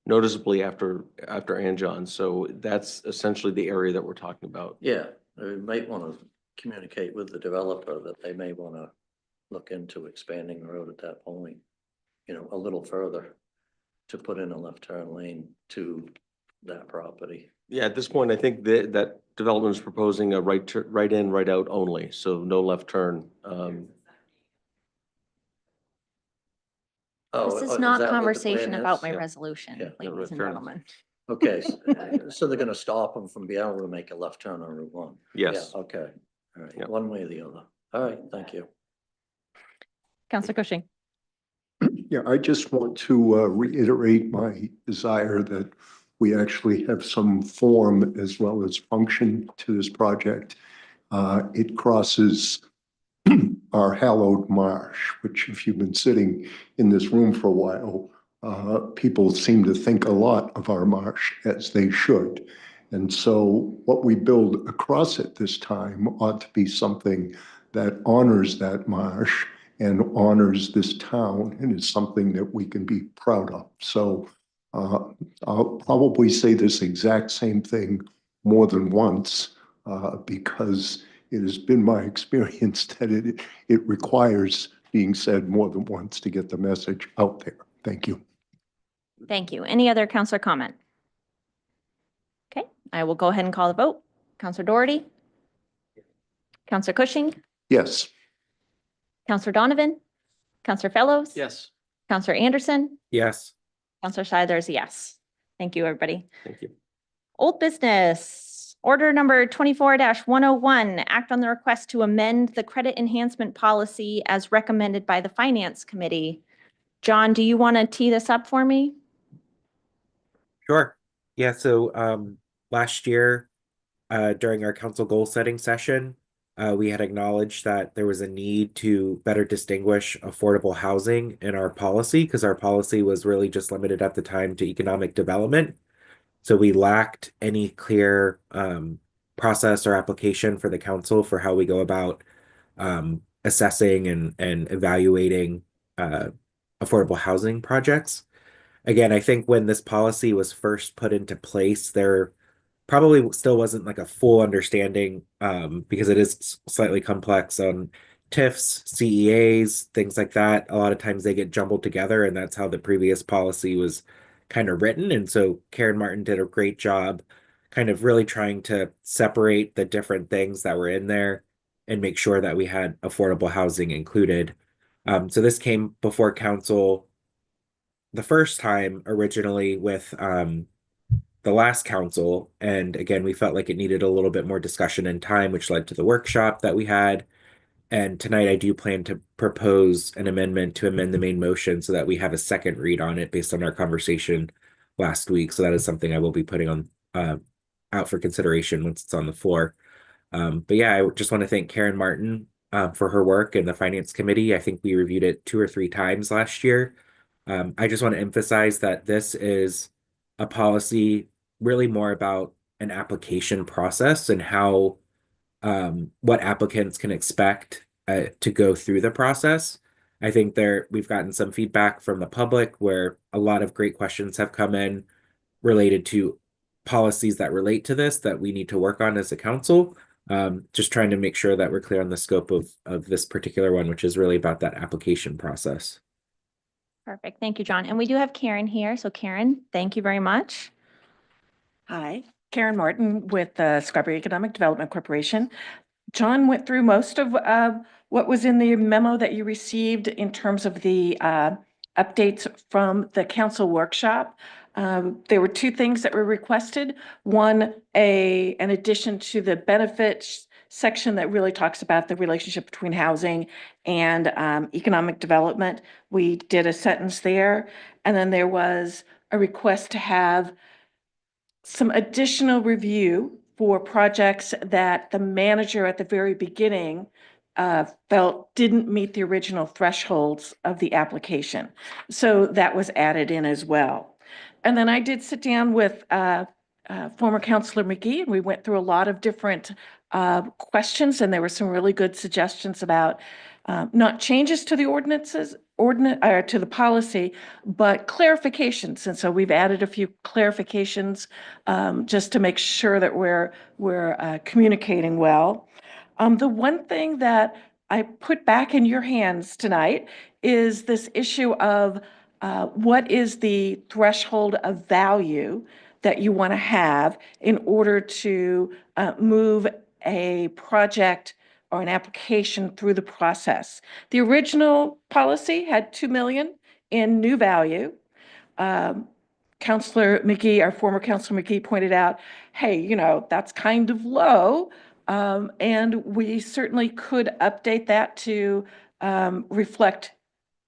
noticeably after Ann Johns. So that's essentially the area that we're talking about. Yeah, we might want to communicate with the developer that they may want to look into expanding the road at that point, you know, a little further to put in a left turn lane to that property. Yeah, at this point, I think that development is proposing a right in, right out only, so no left turn. This is is not that what the conversation plan about is? my Yeah. resolution, Yeah, ladies and fair enough. gentlemen. Okay, so they're gonna stop them from being able to make a left turn on Route 1? Yes. Yeah, okay, all right, Yep. one way or the other. All right, thank you. Councillor Cushing. Yeah, I just want to reiterate my desire that we actually have some form as well as function to this project. It crosses our hallowed marsh, which if you've been sitting in this room for a while, people seem to think a lot of our marsh, as they should. And so what we build across it this time ought to be something that honors that marsh and honors this town and is something that we can be proud of. So I'll probably say this exact same thing more than once because it has been my experience that it requires being said more than once to get the message out there. Thank you. Thank you. Any other councillor comment? Okay, I will go ahead and call the vote. Councillor Doherty? Councillor Cushing? Yes. Councillor Donovan? Councillor Fellows? Yes. Councillor Anderson? Yes. Councillor Schuyler is a yes. Thank you, everybody. Thank you. Old business, order number 24-101, act on the request to amend the credit enhancement policy as recommended by the Finance Committee. John, do you want to tee this up for me? Sure. Yeah, so last year, during our council goal setting session, we had acknowledged that there was a need to better distinguish affordable housing in our policy because our policy was really just limited at the time to economic development. So we lacked any clear process or application for the council for how we go about assessing and evaluating affordable housing projects. Again, I think when this policy was first put into place, there probably still wasn't like a full understanding because it is slightly complex on TIFs, CEAs, things like that. A lot of times they get jumbled together, and that's how the previous policy was kind of written. And so Karen Martin did a great job kind of really trying to separate the different things that were in there and make sure that we had affordable housing included. So this came before council the first time originally with the last council. And again, we felt like it needed a little bit more discussion and time, which led to the workshop that we had. And tonight I do plan to propose an amendment to amend the main motion so that we have a second read on it based on our conversation last week. So that is something I will be putting on out for consideration once it's on the floor. But yeah, I just want to thank Karen Martin for her work in the Finance Committee. I think we reviewed it 2 or 3 times last year. I just want to emphasize that this is a policy really more about an application process and how what applicants can expect to go through the process. I think we've gotten some feedback from the public where a lot of great questions have come in related to policies that relate to this that we need to work on as a council. Just trying to make sure that we're clear on the scope of this particular one, which is really about that application process. Perfect. Thank you, John. And we do have Karen here. So Karen, thank you very much. Hi, Karen Martin with the Scarborough Economic Development Corporation. John went through most of what was in the memo that you received in terms of the updates from the council workshop. There were 2 things that were requested. One, an addition to the benefits section that really talks about the relationship between housing and economic development. We did a sentence there. And then there was a request to have some additional review for projects that the manager at the very beginning felt didn't meet the original thresholds of the application. So that was added in as well. And then I did sit down with former Councilor McGee, and we went through a lot of different questions, and there were some really good suggestions about not changes to the ordinances, or to the policy, but clarifications. And so we've added a few clarifications just to make sure that we're communicating well. The one thing that I put back in your hands tonight is this issue of what is the threshold of value that you want to have in order to move a project or an application through the process. The original policy had 2 million in new value. Councilor McGee, our former Councilor McGee, pointed out, hey, that's kind of low. And we certainly could update that to reflect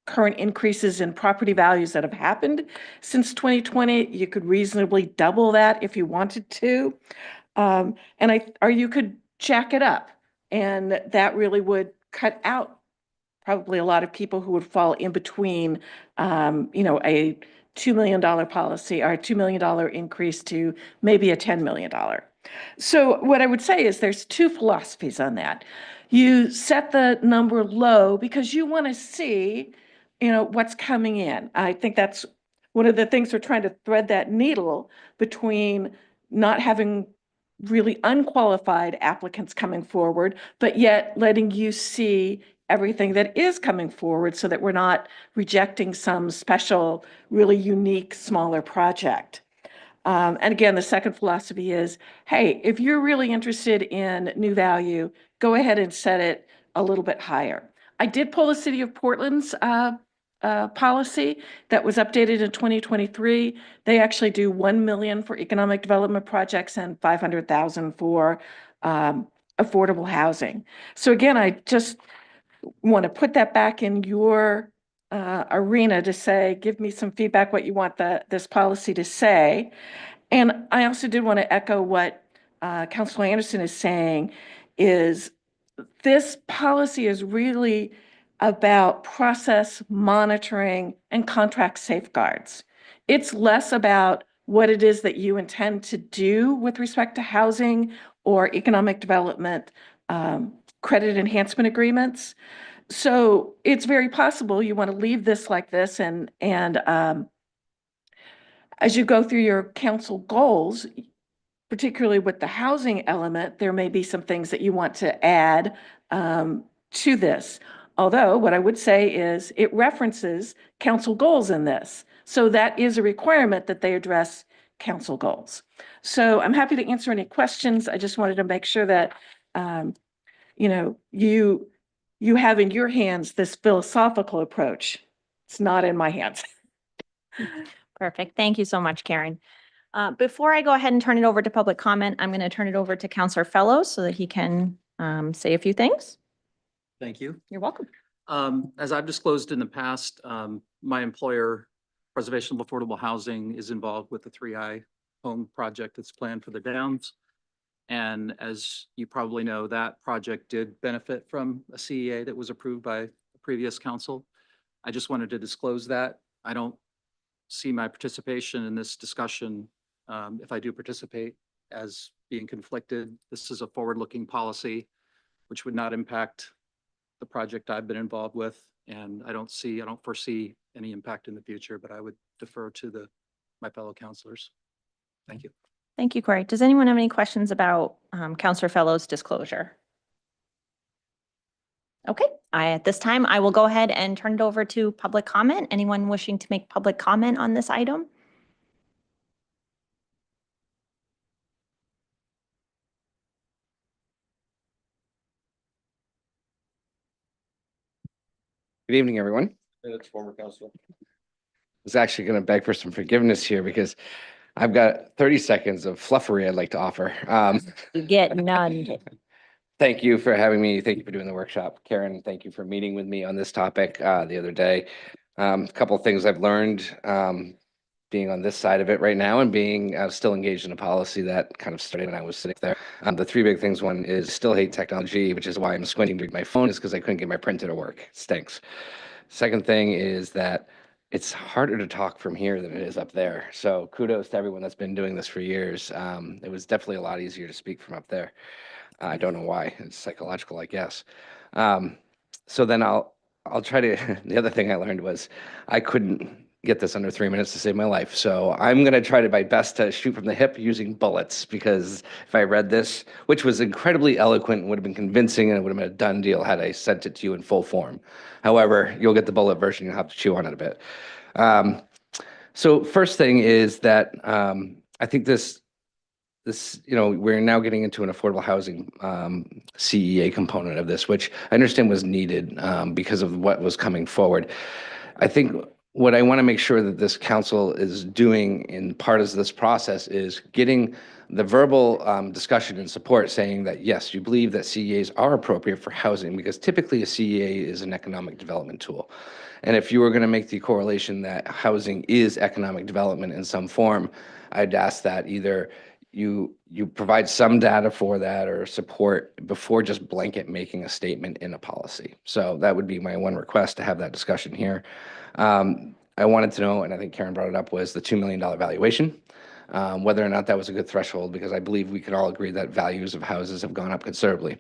current increases in property values that have happened since 2020. You could reasonably double that if you wanted to. Or you could jack it up. And that really would cut out probably a lot of people who would fall in between, a $2 million policy or a $2 million increase to maybe a $10 million. So what I would say is there's 2 philosophies on that. You set the number low because you want to see, what's coming in. I think that's one of the things we're trying to thread that needle between not having really unqualified applicants coming forward, but yet letting you see everything that is coming forward so that we're not rejecting some special, really unique, smaller project. And again, the second philosophy is, hey, if you're really interested in new value, go ahead and set it a little bit higher. I did pull the City of Portland's policy that was updated in 2023. They actually do 1 million for economic development projects and 500,000 for affordable housing. So again, I just want to put that back in your arena to say, give me some feedback, what you want this policy to say. And I also did want to echo what Councilor Anderson is saying, is this policy is really about process monitoring and contract safeguards. It's less about what it is that you intend to do with respect to housing or economic development credit enhancement agreements. So it's very possible you want to leave this like this, and as you go through your council goals, particularly with the housing element, there may be some things that you want to add to this. Although what I would say is it references council goals in this. So that is a requirement that they address council goals. So I'm happy to answer any questions. I just wanted to make sure that, you have in your hands this philosophical approach. It's not in my hands. Perfect. Thank you so much, Karen. Before I go ahead and turn it over to public comment, I'm going to turn it over to Councilor Fellows so that he can say a few things. Thank you. You're welcome. As I've disclosed in the past, my employer Preservation of Affordable Housing is involved with the 3I home project that's planned for the Downs. And as you probably know, that project did benefit from a CEA that was approved by the previous council. I just wanted to disclose that. I don't see my participation in this discussion, if I do participate, as being conflicted. This is a forward-looking policy, which would not impact the project I've been involved with. And I don't foresee any impact in the future, but I would defer to my fellow councilors. Thank you. Thank you, Corey. Does anyone have any questions about Counselor Fellows' disclosure? Okay, at this time, I will go ahead and turn it over to public comment. Anyone wishing to make public comment on this item? Good evening, everyone. Minutes, former council. I was actually going to beg for some forgiveness here because I've got 30 seconds of fluffery I'd like to offer. You get none. Thank you for having me. Thank you for doing the workshop. Karen, thank you for meeting with me on this topic the other day. A couple of things I've learned being on this side of it right now and being still engaged in a policy that kind of started when I was sitting there. The three big things. One is still hate technology, which is why I'm squinting to read my phone, is because I couldn't get my printer to work. It stinks. Second thing is that it's harder to talk from here than it is up there. So kudos to everyone that's been doing this for years. It was definitely a lot easier to speak from up there. I don't know why. It's psychological, I guess. So then I'll try to, the other thing I learned was I couldn't get this under 3 minutes to save my life. So I'm going to try my best to shoot from the hip using bullets, because if I read this, which was incredibly eloquent, would have been convincing, and it would have been a done deal had I sent it to you in full form. However, you'll get the bullet version. You'll have to chew on it a bit. So first thing is that I think this, we're now getting into an affordable housing CEA component of this, which I understand was needed because of what was coming forward. I think what I want to make sure that this council is doing in part of this process is getting the verbal discussion and support, saying that, yes, you believe that CEAs are appropriate for housing, because typically a CEA is an economic development tool. And if you were going to make the correlation that housing is economic development in some form, I'd ask that either you provide some data for that or support before just blanket making a statement in a policy. So that would be my one request, to have that discussion here. I wanted to know, and I think Karen brought it up, was the $2 million valuation, whether or not that was a good threshold, because I believe we can all agree that values of houses have gone up considerably.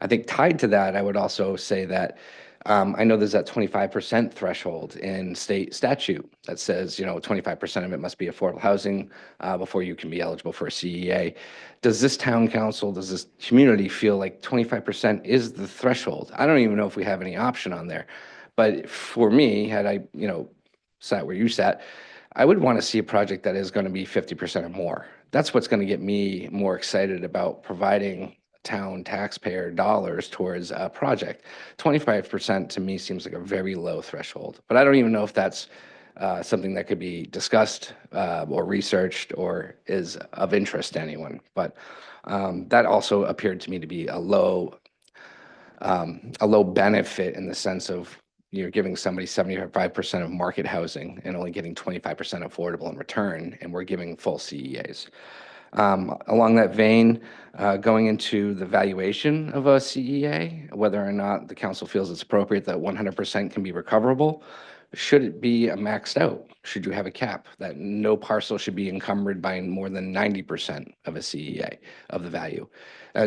I think tied to that, I would also say that I know there's that 25% threshold in state statute that says, 25% of it must be affordable housing before you can be eligible for a CEA. Does this town council, does this community feel like 25% is the threshold? I don't even know if we have any option on there. But for me, had I, sat where you sat, I would want to see a project that is going to be 50% or more. That's what's going to get me more excited about providing town taxpayer dollars towards a project. 25% to me seems like a very low threshold, but I don't even know if that's something that could be discussed or researched or is of interest to anyone. But that also appeared to me to be a low benefit, in the sense of you're giving somebody 75% of market housing and only getting 25% affordable in return, and we're giving full CEAs. Along that vein, going into the valuation of a CEA, whether or not the council feels it's appropriate that 100% can be recoverable, should it be maxed out? Should you have a cap that no parcel should be encumbered by more than 90% of a CEA of the value?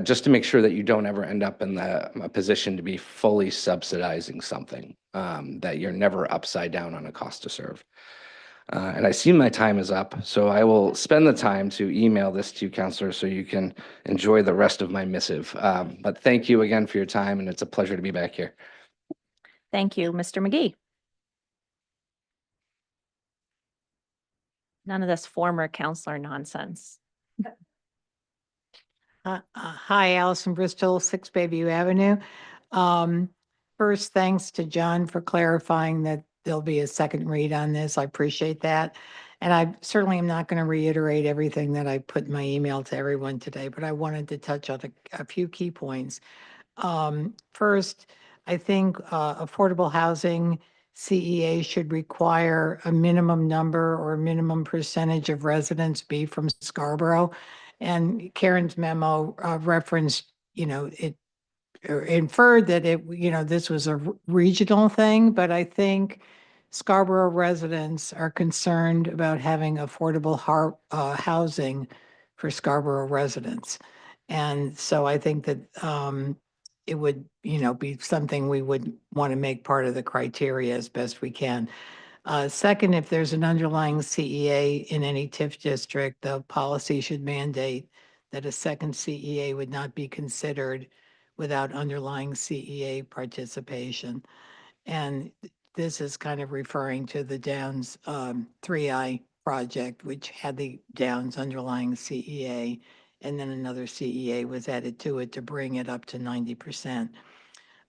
Just to make sure that you don't ever end up in a position to be fully subsidizing something, that you're never upside down on a cost to serve. And I see my time is up, so I will spend the time to email this to you, councilors, so you can enjoy the rest of my missive. But thank you again for your time, and it's a pleasure to be back here. Thank you, Mr. McGee. None of this former counselor nonsense. Hi, Allison Bristol, 6 Bayview Avenue. First, thanks to John for clarifying that there'll be a second read on this. I appreciate that. And I certainly am not going to reiterate everything that I put in my email to everyone today, but I wanted to touch on a few key points. First, I think affordable housing CEA should require a minimum number or a minimum percentage of residents be from Scarborough. And Karen's memo referenced, it or inferred that this was a regional thing, but I think Scarborough residents are concerned about having affordable housing for Scarborough residents. And so I think that it would, be something we would want to make part of the criteria as best we can. Second, if there's an underlying CEA in any TIF district, the policy should mandate that a second CEA would not be considered without underlying CEA participation. And this is kind of referring to the Downs 3I project, which had the Downs underlying CEA, and then another CEA was added to it to bring it up to 90%.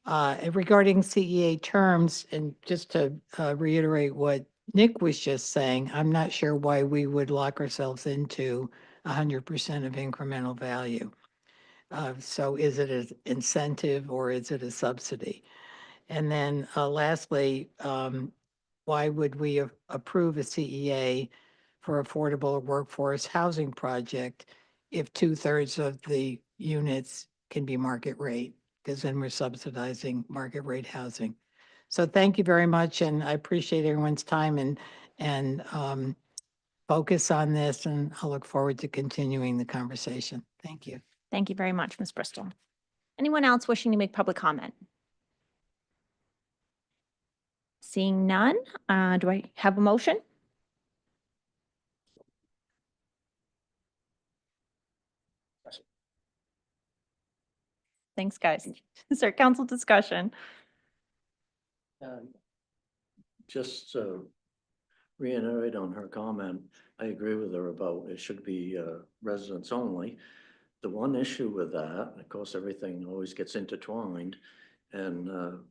And regarding CEA terms, and just to reiterate what Nick was just saying, I'm not sure why we would lock ourselves into 100% of incremental value. So is it an incentive or is it a subsidy? And then lastly, why would we approve a CEA for affordable workforce housing project if 2/3 of the units can be market rate? Because then we're subsidizing market rate housing. So thank you very much, and I appreciate everyone's time and focus on this, and I'll look forward to continuing the conversation. Thank you. Thank you very much, Ms. Bristol. Anyone else wishing to make public comment? Seeing none, do I have a motion? Thanks, guys. Is there council discussion? Just reiterate on her comment, I agree with her about it should be residents only. The one issue with that, of course, everything always gets intertwined, and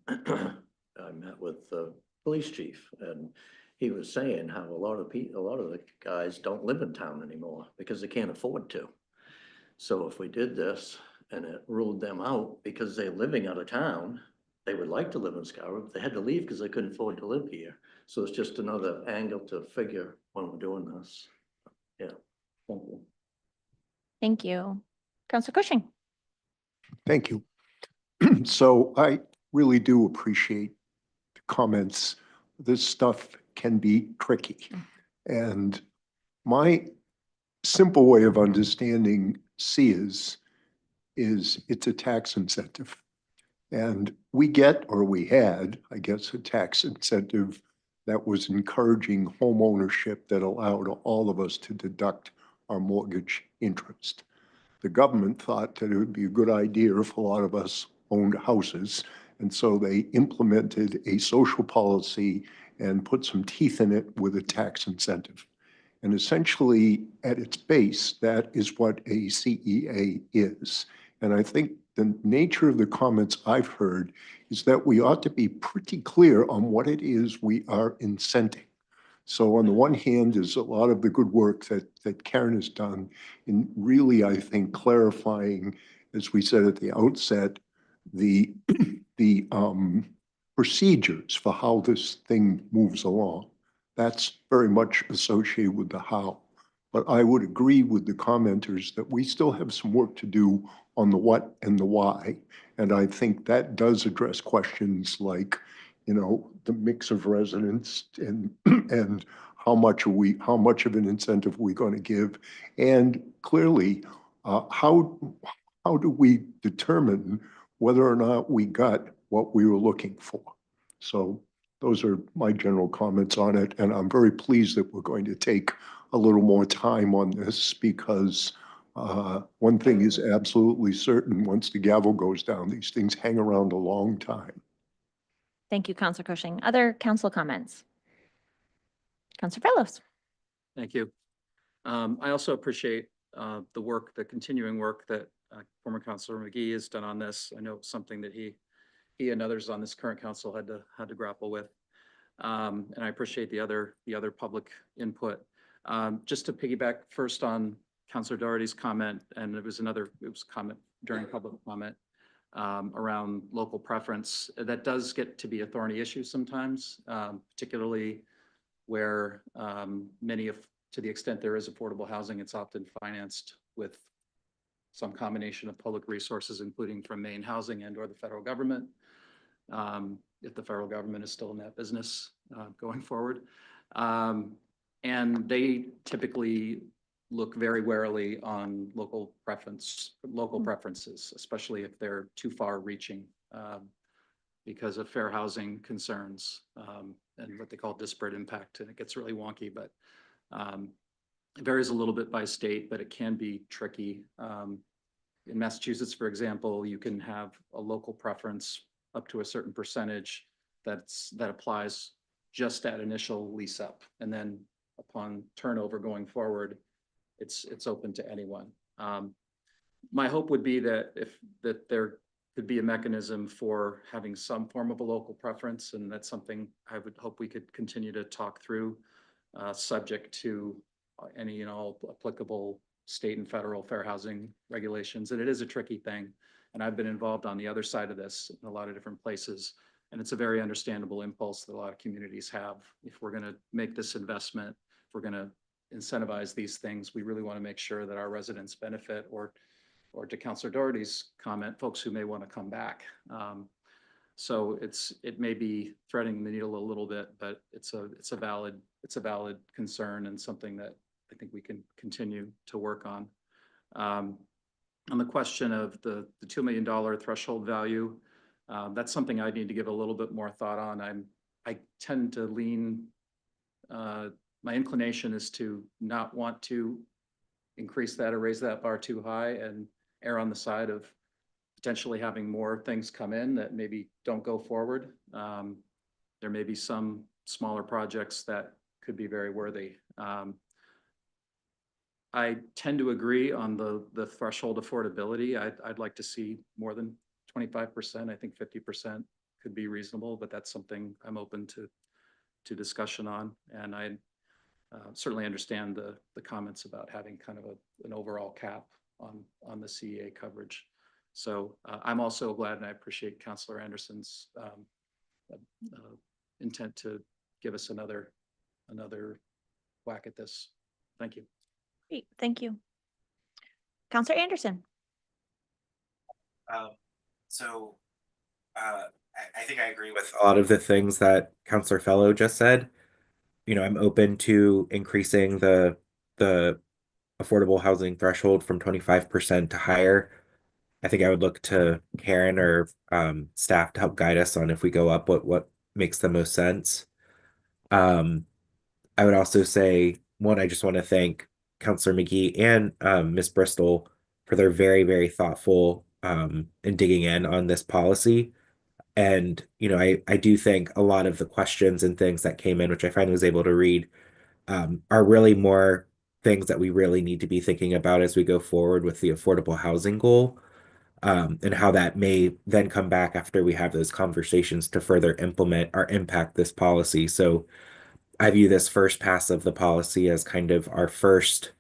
I met with the police chief, and he was saying how a lot of the guys don't live in town anymore because they can't afford to. So if we did this and it ruled them out because they're living out of town, they would like to live in Scarborough, but they had to leave because they couldn't afford to live here. So it's just another angle to figure when we're doing this. Yeah, thank you. Thank you. Councilor Cushing. Thank you. So I really do appreciate the comments. This stuff can be tricky. And my simple way of understanding SEIAs is it's a tax incentive. And we get, or we had, I guess, a tax incentive that was encouraging home ownership that allowed all of us to deduct our mortgage interest. The government thought that it would be a good idea if a lot of us owned houses. And so they implemented a social policy and put some teeth in it with a tax incentive. And essentially, at its base, that is what a CEA is. And I think the nature of the comments I've heard is that we ought to be pretty clear on what it is we are incenting. So on the one hand is a lot of the good work that Karen has done in really, I think, clarifying, as we said at the outset, the procedures for how this thing moves along. That's very much associated with the how. But I would agree with the commenters that we still have some work to do on the what and the why. And I think that does address questions like, the mix of residents and how much of an incentive are we going to give? And clearly, how do we determine whether or not we got what we were looking for? So those are my general comments on it. And I'm very pleased that we're going to take a little more time on this because one thing is absolutely certain. Once the gavel goes down, these things hang around a long time. Thank you, Councilor Cushing. Other council comments? Councilor Fellows. Thank you. I also appreciate the continuing work that former Councilor McGee has done on this. I know it's something that he and others on this current council had to grapple with. And I appreciate the other public input. Just to piggyback first on Councilor Doherty's comment, and it was a comment during public comment. around local preference. That does get to be a thorny issue sometimes, particularly where many of, to the extent there is affordable housing, it's often financed with some combination of public resources, including from Maine Housing and or the federal government. If the federal government is still in that business going forward. And they typically look very warily on local preferences, especially if they're too far reaching because of fair housing concerns and what they call disparate impact. And it gets really wonky, but it varies a little bit by state, but it can be tricky. In Massachusetts, for example, you can have a local preference up to a certain percentage that applies just at initial lease up. And then upon turnover going forward, it's open to anyone. My hope would be that there could be a mechanism for having some form of a local preference, and that's something I would hope we could continue to talk through, subject to any and all applicable state and federal fair housing regulations. And it is a tricky thing. And I've been involved on the other side of this in a lot of different places. And it's a very understandable impulse that a lot of communities have. If we're going to make this investment, if we're going to incentivize these things, we really want to make sure that our residents benefit, or to Councilor Doherty's comment, folks who may want to come back. So it may be threading the needle a little bit, but it's a valid concern and something that I think we can continue to work on. On the question of the $2 million threshold value, that's something I need to give a little bit more thought on. I tend to lean, my inclination is to not want to increase that or raise that bar too high, and err on the side of potentially having more things come in that maybe don't go forward. There may be some smaller projects that could be very worthy. I tend to agree on the threshold affordability. I'd like to see more than 25%. I think 50% could be reasonable, but that's something I'm open to discussion on. And I certainly understand the comments about having kind of an overall cap on the CEA coverage. So I'm also glad, and I appreciate Councilor Anderson's intent to give us another whack at this. Thank you. Great, thank you. Councilor Anderson. I think I agree with a lot of the things that Councilor Fellow just said. You know, I'm open to increasing the affordable housing threshold from 25% to higher. I think I would look to Karen or staff to help guide us on if we go up, what makes the most sense. I would also say, one, I just want to thank Councilor McGee and Ms. Bristol for their very, very thoughtful in digging in on this policy. And, you know, I do think a lot of the questions and things that came in, which I finally was able to read, are really more things that we really need to be thinking about as we go forward with the affordable housing goal, and how that may then come back after we have those conversations to further implement or impact this policy. So I view this first pass of the policy as kind of our first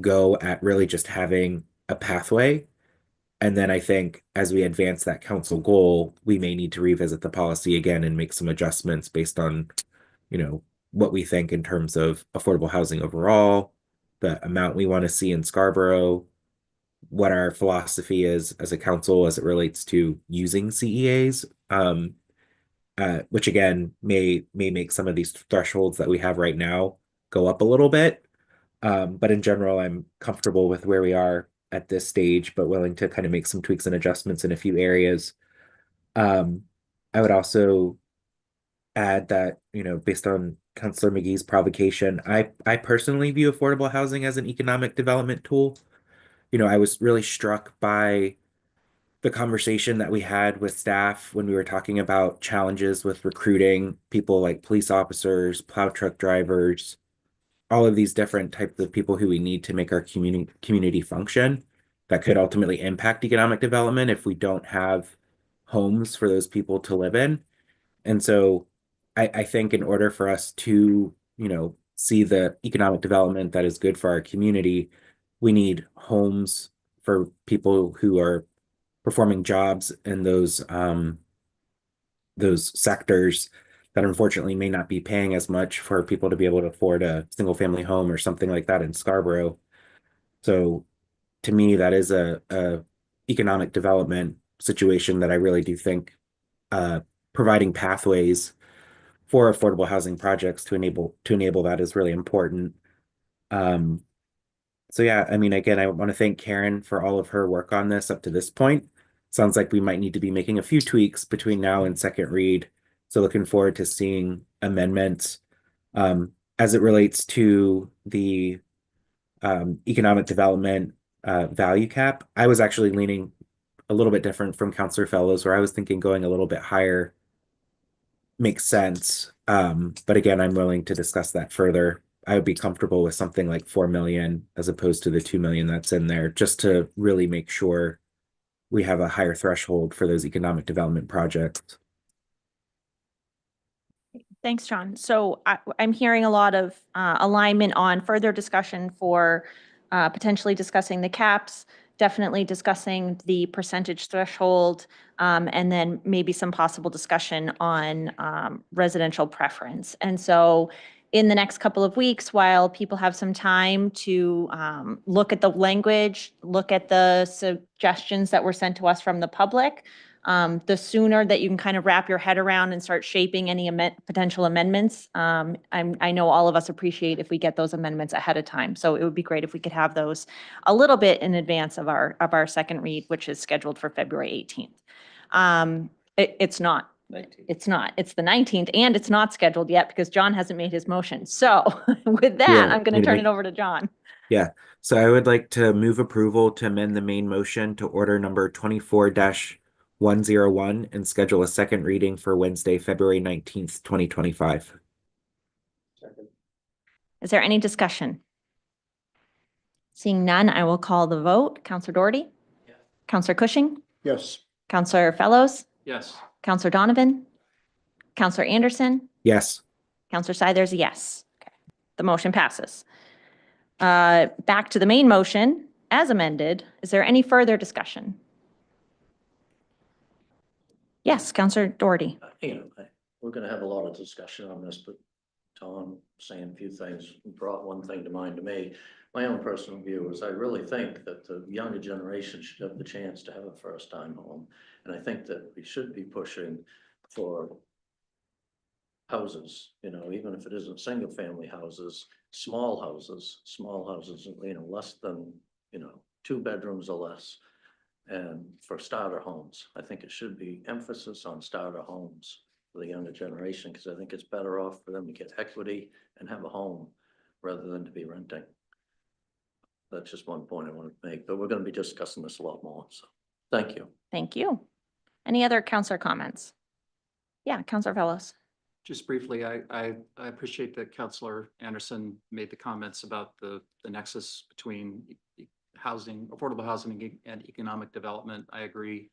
go at really just having a pathway. And then I think as we advance that council goal, we may need to revisit the policy again and make some adjustments based on, you know, what we think in terms of affordable housing overall, the amount we want to see in Scarborough, what our philosophy is as a council as it relates to using CEAs, which again may make some of these thresholds that we have right now go up a little bit. But in general, I'm comfortable with where we are at this stage, but willing to kind of make some tweaks and adjustments in a few areas. I would also add that, you know, based on Councilor McGee's provocation, I personally view affordable housing as an economic development tool. You know, I was really struck by the conversation that we had with staff when we were talking about challenges with recruiting people like police officers, plow truck drivers, all of these different types of people who we need to make our community function, that could ultimately impact economic development if we don't have homes for those people to live in. And so I think in order for us to, you know, see the economic development that is good for our community, we need homes for people who are performing jobs in those sectors that unfortunately may not be paying as much for people to be able to afford a single family home or something like that in Scarborough. So to me, that is a economic development situation that I really do think providing pathways for affordable housing projects to enable that is really important. So yeah, I mean, again, I want to thank Karen for all of her work on this up to this point. Sounds like we might need to be making a few tweaks between now and second read. So looking forward to seeing amendments. As it relates to the economic development value cap, I was actually leaning a little bit different from Councilor Fellows, where I was thinking going a little bit higher makes sense. But again, I'm willing to discuss that further. I would be comfortable with something like 4 million as opposed to the 2 million that's in there, just to really make sure we have a higher threshold for those economic development projects. Thanks, John. So I'm hearing a lot of alignment on further discussion for potentially discussing the caps, definitely discussing the percentage threshold, and then maybe some possible discussion on residential preference. And so in the next couple of weeks, while people have some time to look at the language, look at the suggestions that were sent to us from the public, the sooner that you can kind of wrap your head around and start shaping any potential amendments. I know all of us appreciate if we get those amendments ahead of time. So it would be great if we could have those a little bit in advance of our second read, which is scheduled for February 18th. It's not. It's not. It's the 19th, and it's not scheduled yet because John hasn't made his motion. So with that, Yeah, I'm going to need to turn make- it over to John. Yeah, so I would like to move approval to amend the main motion to order number 24-101 and schedule a second reading for Wednesday, February 19th, 2025. Is there any discussion? Seeing none, I will call the vote. Counselor Doherty? Yes. Counselor Cushing? Yes. Counselor Fellows? Yes. Counselor Donovan? Counselor Anderson? Yes. Counselor Seider's a yes. Okay. The motion passes. Back to the main motion as amended. Is there any further discussion? Yes, Counselor Doherty. We're gonna have a lot of discussion on this, but Tom saying a few things brought one thing to mind to me. My own personal view is I really think that the younger generation should have the chance to have a first time home. And I think that we should be pushing for houses, even if it isn't single family houses, small houses, less than, 2 bedrooms or less. And for starter homes, I think it should be emphasis on starter homes for the younger generation, because I think it's better off for them to get equity and have a home rather than to be renting. That's just one point I want to make, but we're going to be discussing this a lot more. So thank you. Thank you. Any other counselor comments? Yeah, Counselor Fellows. Just briefly, I appreciate that Councilor Anderson made the comments about the nexus between housing, affordable housing and economic development. I agree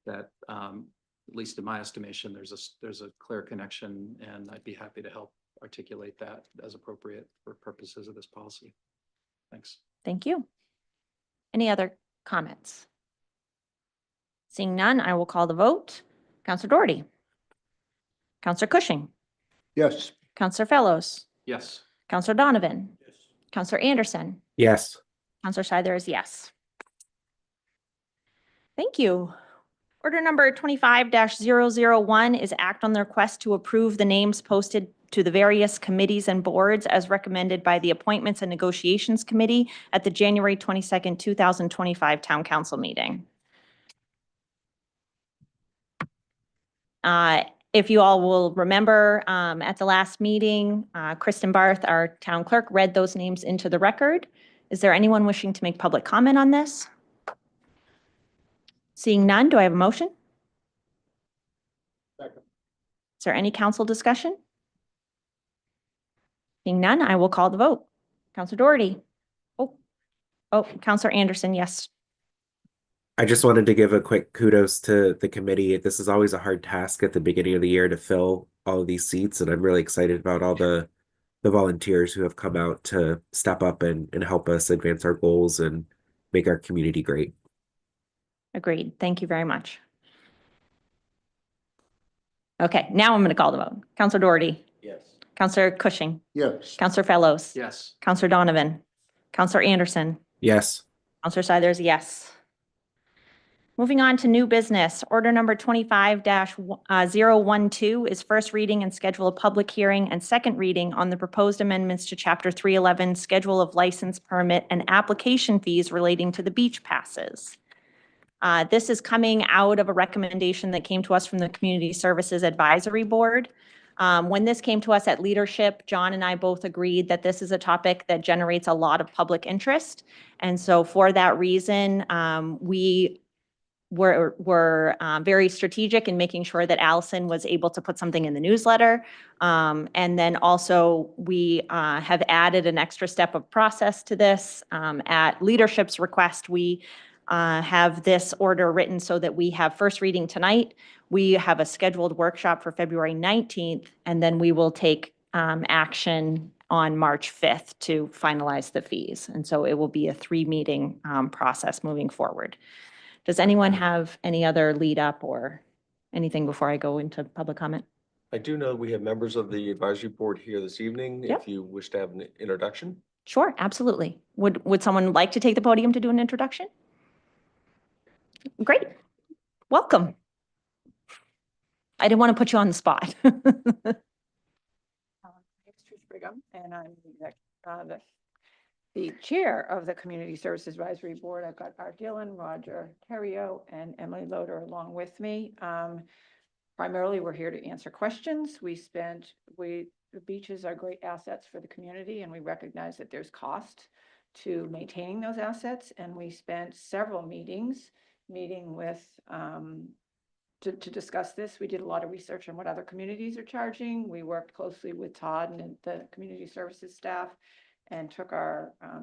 that, at least in my estimation, there's a clear connection, and I'd be happy to help articulate that as appropriate for purposes of this policy. Thanks. Thank you. Any other comments? Seeing none, I will call the vote. Counselor Doherty. Counselor Cushing. Yes. Counselor Fellows. Yes. Counselor Donovan. Yes. Counselor Anderson. Yes. Counselor Seider is yes. Thank you. Order number 25-001 is act on the request to approve the names posted to the various committees and boards as recommended by the Appointments and Negotiations Committee at the January 22nd, 2025 Town Council meeting. If you all will remember, at the last meeting, Kristen Barth, our town clerk, read those names into the record. Is there anyone wishing to make public comment on this? Seeing none, do I have a motion? Second. Is there any council discussion? Seeing none, I will call the vote. Counselor Doherty. Oh, Counselor Anderson, yes. I just wanted to give a quick kudos to the committee. This is always a hard task at the beginning of the year to fill all of these seats, and I'm really excited about all the volunteers who have come out to step up and help us advance our goals and make our community great. Agreed. Thank you very much. Okay, now I'm going to call the vote. Counselor Doherty, Yes. Counselor Cushing, Yes. Counselor Fellows, Yes. Counselor Donovan, Counselor Anderson, Yes. Counselor Seiler's yes. Moving on to new business, order number 25-012 is first reading and schedule a public hearing and second reading on the proposed amendments to Chapter 311, Schedule of License Permit and Application Fees relating to the beach passes. This is coming out of a recommendation that came to us from the Community Services Advisory Board. When this came to us at leadership, John and I both agreed that this is a topic that generates a lot of public interest. And so for that reason, we were very strategic in making sure that Allison was able to put something in the newsletter. And then also we have added an extra step of process to this. At leadership's request, we have this order written so that we have first reading tonight. We have a scheduled workshop for February 19th, and then we will take action on March 5th to finalize the fees. And so it will be a 3-meeting process moving forward. Does anyone have any other lead up or anything before I go into public comment? I do know we have members of the advisory board here this evening. Yep. If you wish to have an introduction. Sure, absolutely. Would someone like to take the podium to do an introduction? Great. Welcome. I didn't want to put you on the spot. It's Trish Brigham, and I'm the chair of the Community Services Advisory Board. I've got Art Dillon, Roger Terrio, and Emily Loader along with me. Primarily, we're here to answer questions. The beaches are great assets for the community, and we recognize that there's cost to maintaining those assets. And we spent several meetings meeting with to discuss this. We did a lot of research on what other communities are charging. We worked closely with Todd and the community services staff and took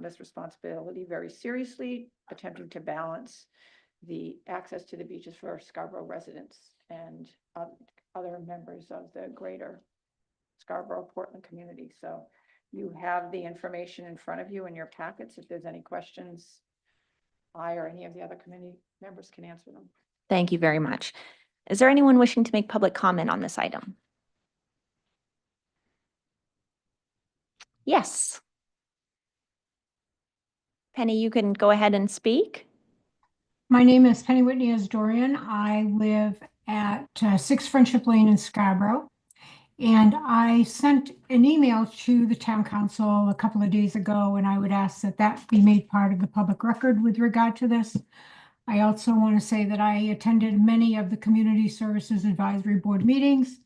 this responsibility very seriously, attempting to balance the access to the beaches for Scarborough residents and other members of the greater Scarborough Portland community. So you have the information in front of you in your packets. If there's any questions, I or any of the other committee members can answer them. Thank you very much. Is there anyone wishing to make public comment on this item? Yes. Penny, you can go ahead and speak. My name is Penny Whitney Asdorian. I live at 6 Friendship Lane in Scarborough. And I sent an email to the town council a couple of days ago, and I would ask that that be made part of the public record with regard to this. I also want to say that I attended many of the Community Services Advisory Board meetings,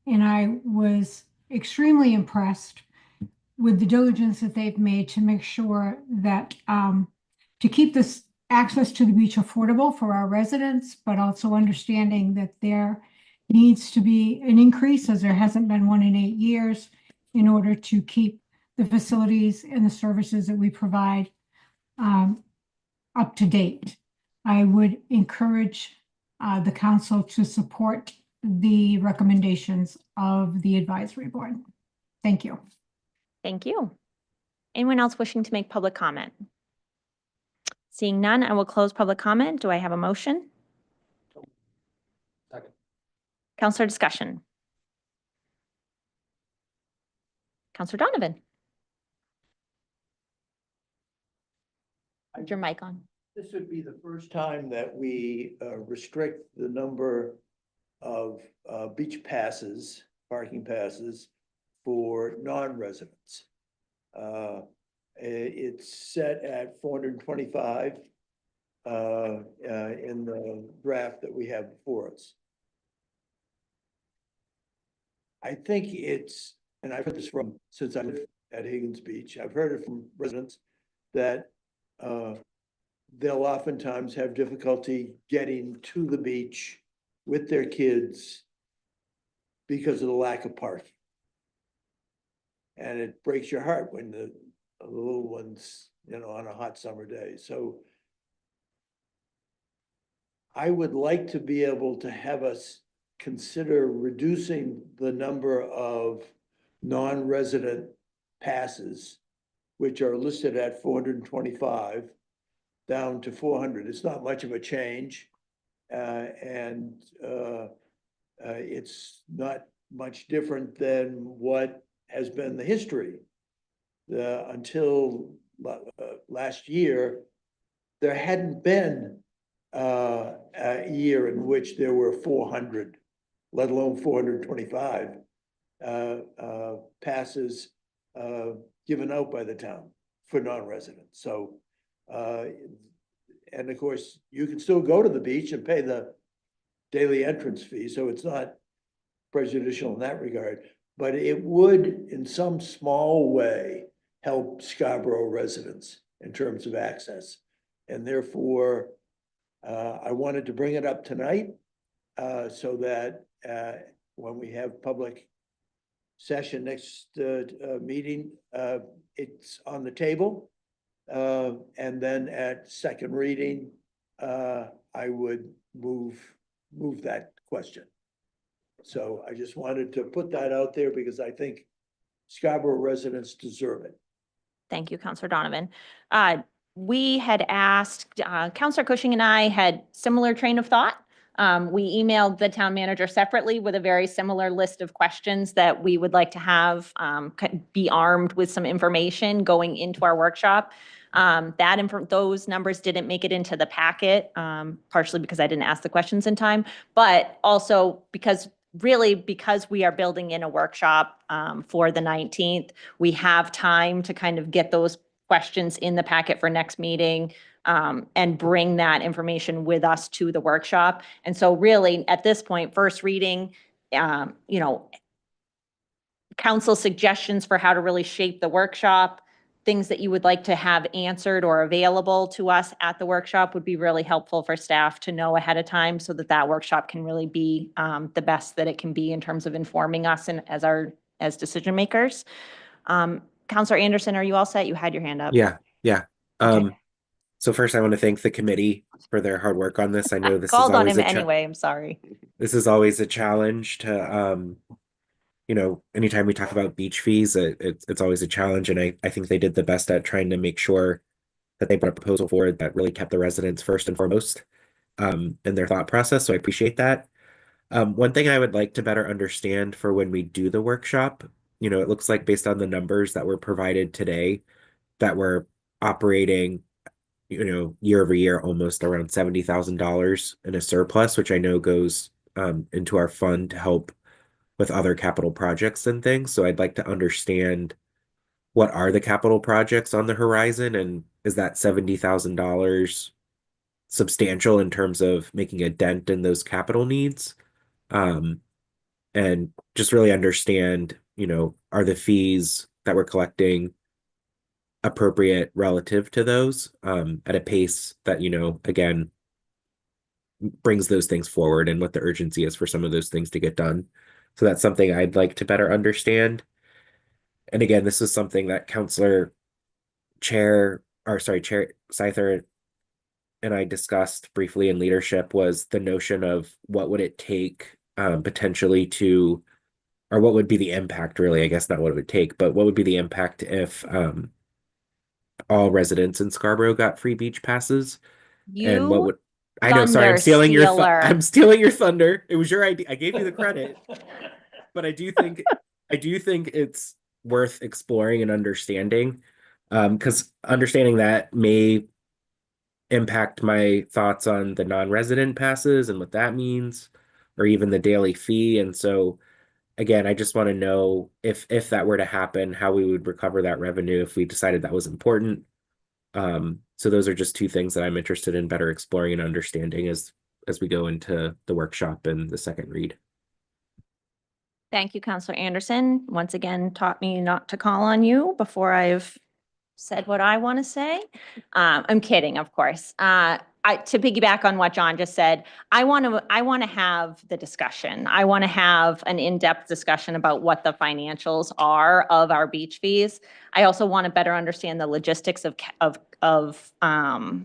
and I was extremely impressed with the diligence that they've made to make sure that to keep this access to the beach affordable for our residents, but also understanding that there needs to be an increase, as there hasn't been one in 8 years, in order to keep the facilities and the services that we provide up to date. I would encourage the council to support the recommendations of the advisory board. Thank you. Thank you. Anyone else wishing to make public comment? Seeing none, I will close public comment. Do I have a motion? Second. Counselor discussion. Counselor Donovan. Is your mic on? This would be the first time that we restrict the number of beach passes, parking passes for non-residents. It's set at 425 in the draft that we have before us. I think it's, and I've heard this since I live at Higgins Beach, I've heard it from residents that they'll oftentimes have difficulty getting to the beach with their kids because of the lack of parking. And it breaks your heart when the little ones, on a hot summer day. So I would like to be able to have us consider reducing the number of non-resident passes, which are listed at 425, down to 400. It's not much of a change. And it's not much different than what has been the history. Until last year, there hadn't been a year in which there were 400, let alone 425 passes given out by the town for non-residents. So, and of course, you can still go to the beach and pay the daily entrance fee, so it's not prejudicial in that regard. But it would, in some small way, help Scarborough residents in terms of access. And therefore, I wanted to bring it up tonight so that when we have public session next meeting, it's on the table. And then at second reading, I would move that question. So I just wanted to put that out there because I think Scarborough residents deserve it. Thank you, Counselor Donovan. We had asked, Counselor Cushing and I had similar train of thought. We emailed the town manager separately with a very similar list of questions that we would like to have be armed with some information going into our workshop. Those numbers didn't make it into the packet, partially because I didn't ask the questions in time, but also because we are building in a workshop for the 19th, we have time to kind of get those questions in the packet for next meeting and bring that information with us to the workshop. And so really at this point, first reading, council suggestions for how to really shape the workshop, things that you would like to have answered or available to us at the workshop would be really helpful for staff to know ahead of time so that that workshop can really be the best that it can be in terms of informing us and as decision makers. Counselor Anderson, are you all set? You had your hand up. Yeah. Okay. So first I want to thank the committee for their hard work on this. I know this is Called on always him anyway. I'm sorry. this is always a challenge to anytime we talk about beach fees, it's always a challenge. And I think they did the best at trying to make sure that they put a proposal forward that really kept the residents first and foremost in their thought process. So I appreciate that. One thing I would like to better understand for when we do the workshop, it looks like based on the numbers that were provided today, that we're operating, year over year, almost around $70,000 in a surplus, which I know goes into our fund to help with other capital projects and things. So I'd like to understand what are the capital projects on the horizon, and is that $70,000 substantial in terms of making a dent in those capital needs? And just really understand, are the fees that we're collecting appropriate relative to those at a pace that, again, brings those things forward and what the urgency is for some of those things to get done. So that's something I'd like to better understand. And again, this is something that Chair Seither and I discussed briefly in leadership, was the notion of what would it take potentially to, or what would be the impact really, I guess not what it would take, but what would be the impact if all residents in Scarborough got free beach passes? And what would, I know, sorry, I'm stealing I'm stealing your thunder. It was your idea. I gave you the credit. But I do think it's worth exploring and understanding, because understanding that may impact my thoughts on the non-resident passes and what that means, or even the daily fee. And so again, I just want to know if that were to happen, how we would recover that revenue if we decided that was important. So those are just two things that I'm interested in better exploring and understanding as we go into the workshop and the second read. Thank you, Counselor Anderson. Once again, taught me not to call on you before I've said what I want to say. I'm kidding, of course. To piggyback on what John just said, I want to have the discussion. I want to have an in-depth discussion about what the financials are of our beach fees. I also want to better understand the logistics of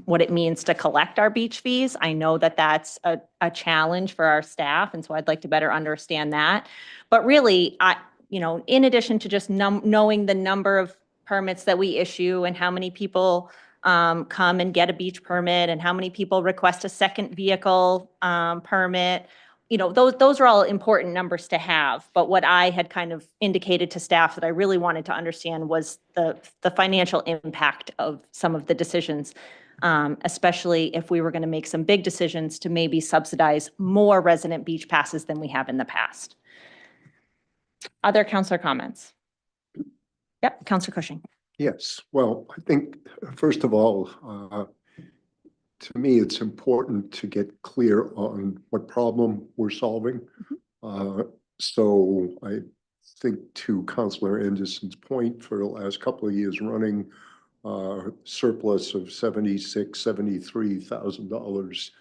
what it means to collect our beach fees. I know that that's a challenge for our staff, and so I'd like to better understand that. But really, in addition to just knowing the number of permits that we issue and how many people come and get a beach permit and how many people request a second vehicle permit. You know, those are all important numbers to have. But what I had kind of indicated to staff that I really wanted to understand was the financial impact of some of the decisions, especially if we were going to make some big decisions to maybe subsidize more resident beach passes than we have in the past. Other counselor comments? Yep, Counselor Cushing. Yes, well, I think, first of all, to me, it's important to get clear on what problem we're solving. So I think to Councilor Anderson's point, for the last couple of years running, surplus of $73,000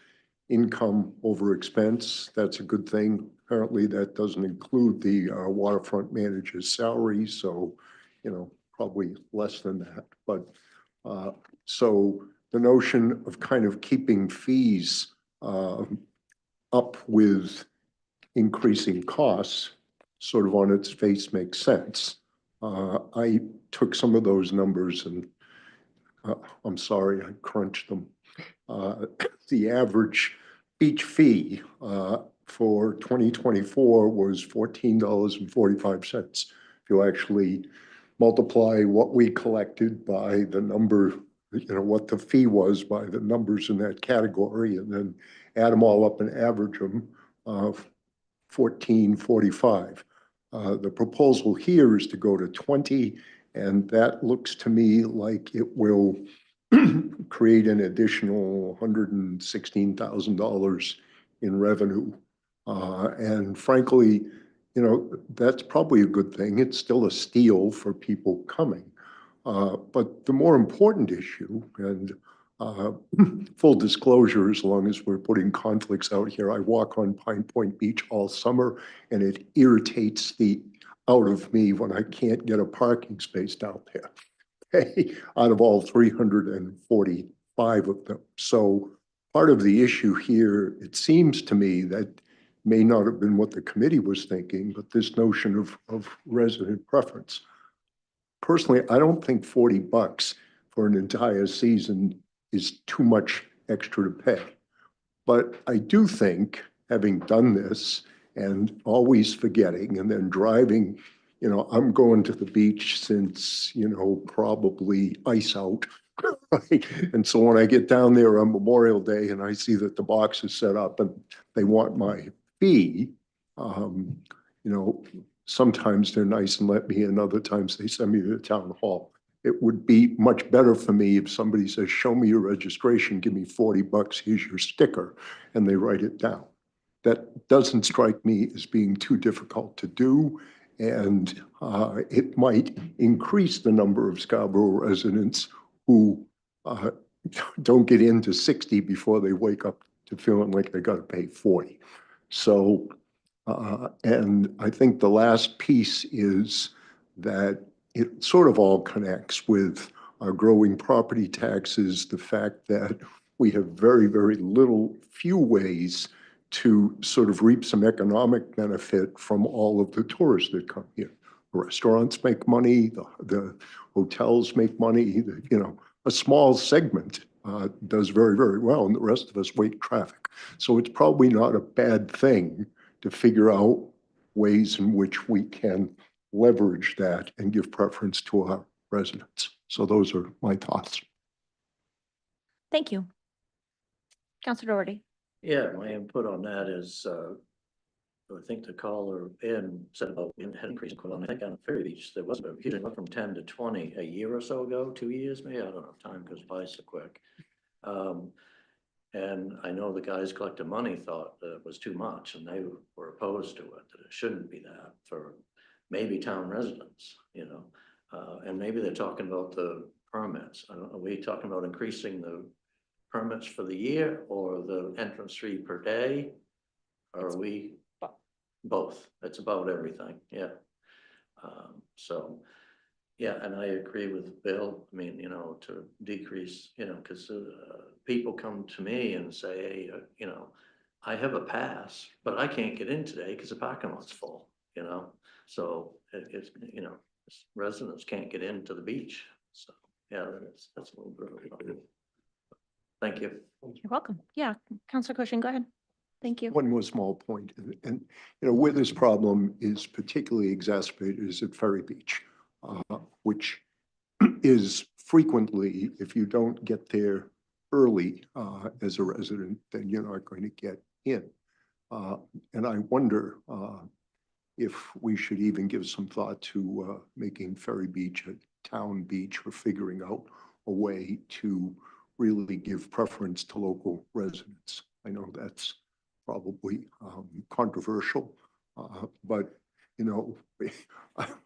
income over expense. That's a good thing. Apparently, that doesn't include the waterfront manager's salary, so probably less than that. But so the notion of kind of keeping fees up with increasing costs sort of on its face makes sense. I took some of those numbers and I'm sorry, I crunched them. The average beach fee for 2024 was $14.45. If you actually multiply what we collected by the number, what the fee was by the numbers in that category, and then add them all up and average them, $14.45. The proposal here is to go to 20, and that looks to me like it will create an additional $116,000 in revenue. And frankly, that's probably a good thing. It's still a steal for people coming. But the more important issue, and full disclosure, as long as we're putting conflicts out here, I walk on Pine Point Beach all summer, and it irritates the out of me when I can't get a parking space down there. Okay, out of all 345 of them. So part of the issue here, it seems to me, that may not have been what the committee was thinking, but this notion of resident preference. Personally, I don't think $40 for an entire season is too much extra to pay. But I do think, having done this and always forgetting and then driving, I'm going to the beach since, probably ice out. Right? And so when I get down there on Memorial Day and I see that the box is set up and they want my fee, sometimes they're nice and let me in, other times they send me to the town hall. It would be much better for me if somebody says, show me your registration, give me $40, here's your sticker, and they write it down. That doesn't strike me as being too difficult to do, and it might increase the number of Scarborough residents who don't get into 60 before they wake up to feeling like they got to pay 40. So, and I think the last piece is that it sort of all connects with our growing property taxes, the fact that we have very, very few ways to sort of reap some economic benefit from all of the tourists that come here. Restaurants make money, the hotels make money, a small segment does very, very well, and the rest of us wait traffic. So it's probably not a bad thing to figure out ways in which we can leverage that and give preference to our residents. So those are my thoughts. Thank you. Councilor Doherty. Yeah, my input on that is, I think the caller in said about had increased. I think on Ferry Beach, there was a huge went from 10 to 20 a year or so ago, 2 years, maybe, I don't know, time goes by so quick. And I know the guys collecting money thought that it was too much and they were opposed to it, that it shouldn't be that for maybe town residents, and maybe they're talking about the permits. Are we talking about increasing the permits for the year or the entrance fee per day? Or are we both? It's about everything. Yeah. So yeah, and I agree with Bill. I mean, to decrease, because people come to me and say, hey, I have a pass, but I can't get in today because the parking lot's full, So it's, residents can't get into the beach. So, yeah, that's a little bit. Thank you. You're welcome. Yeah, Counselor Cushing, go ahead. Thank you. One more small point, and, you know, where this problem is particularly exacerbated is at Ferry Beach, which is frequently, if you don't get there early as a resident, then you're not going to get in. And I wonder if we should even give some thought to making Ferry Beach a town beach or figuring out a way to really give preference to local residents. I know that's probably controversial, but you know,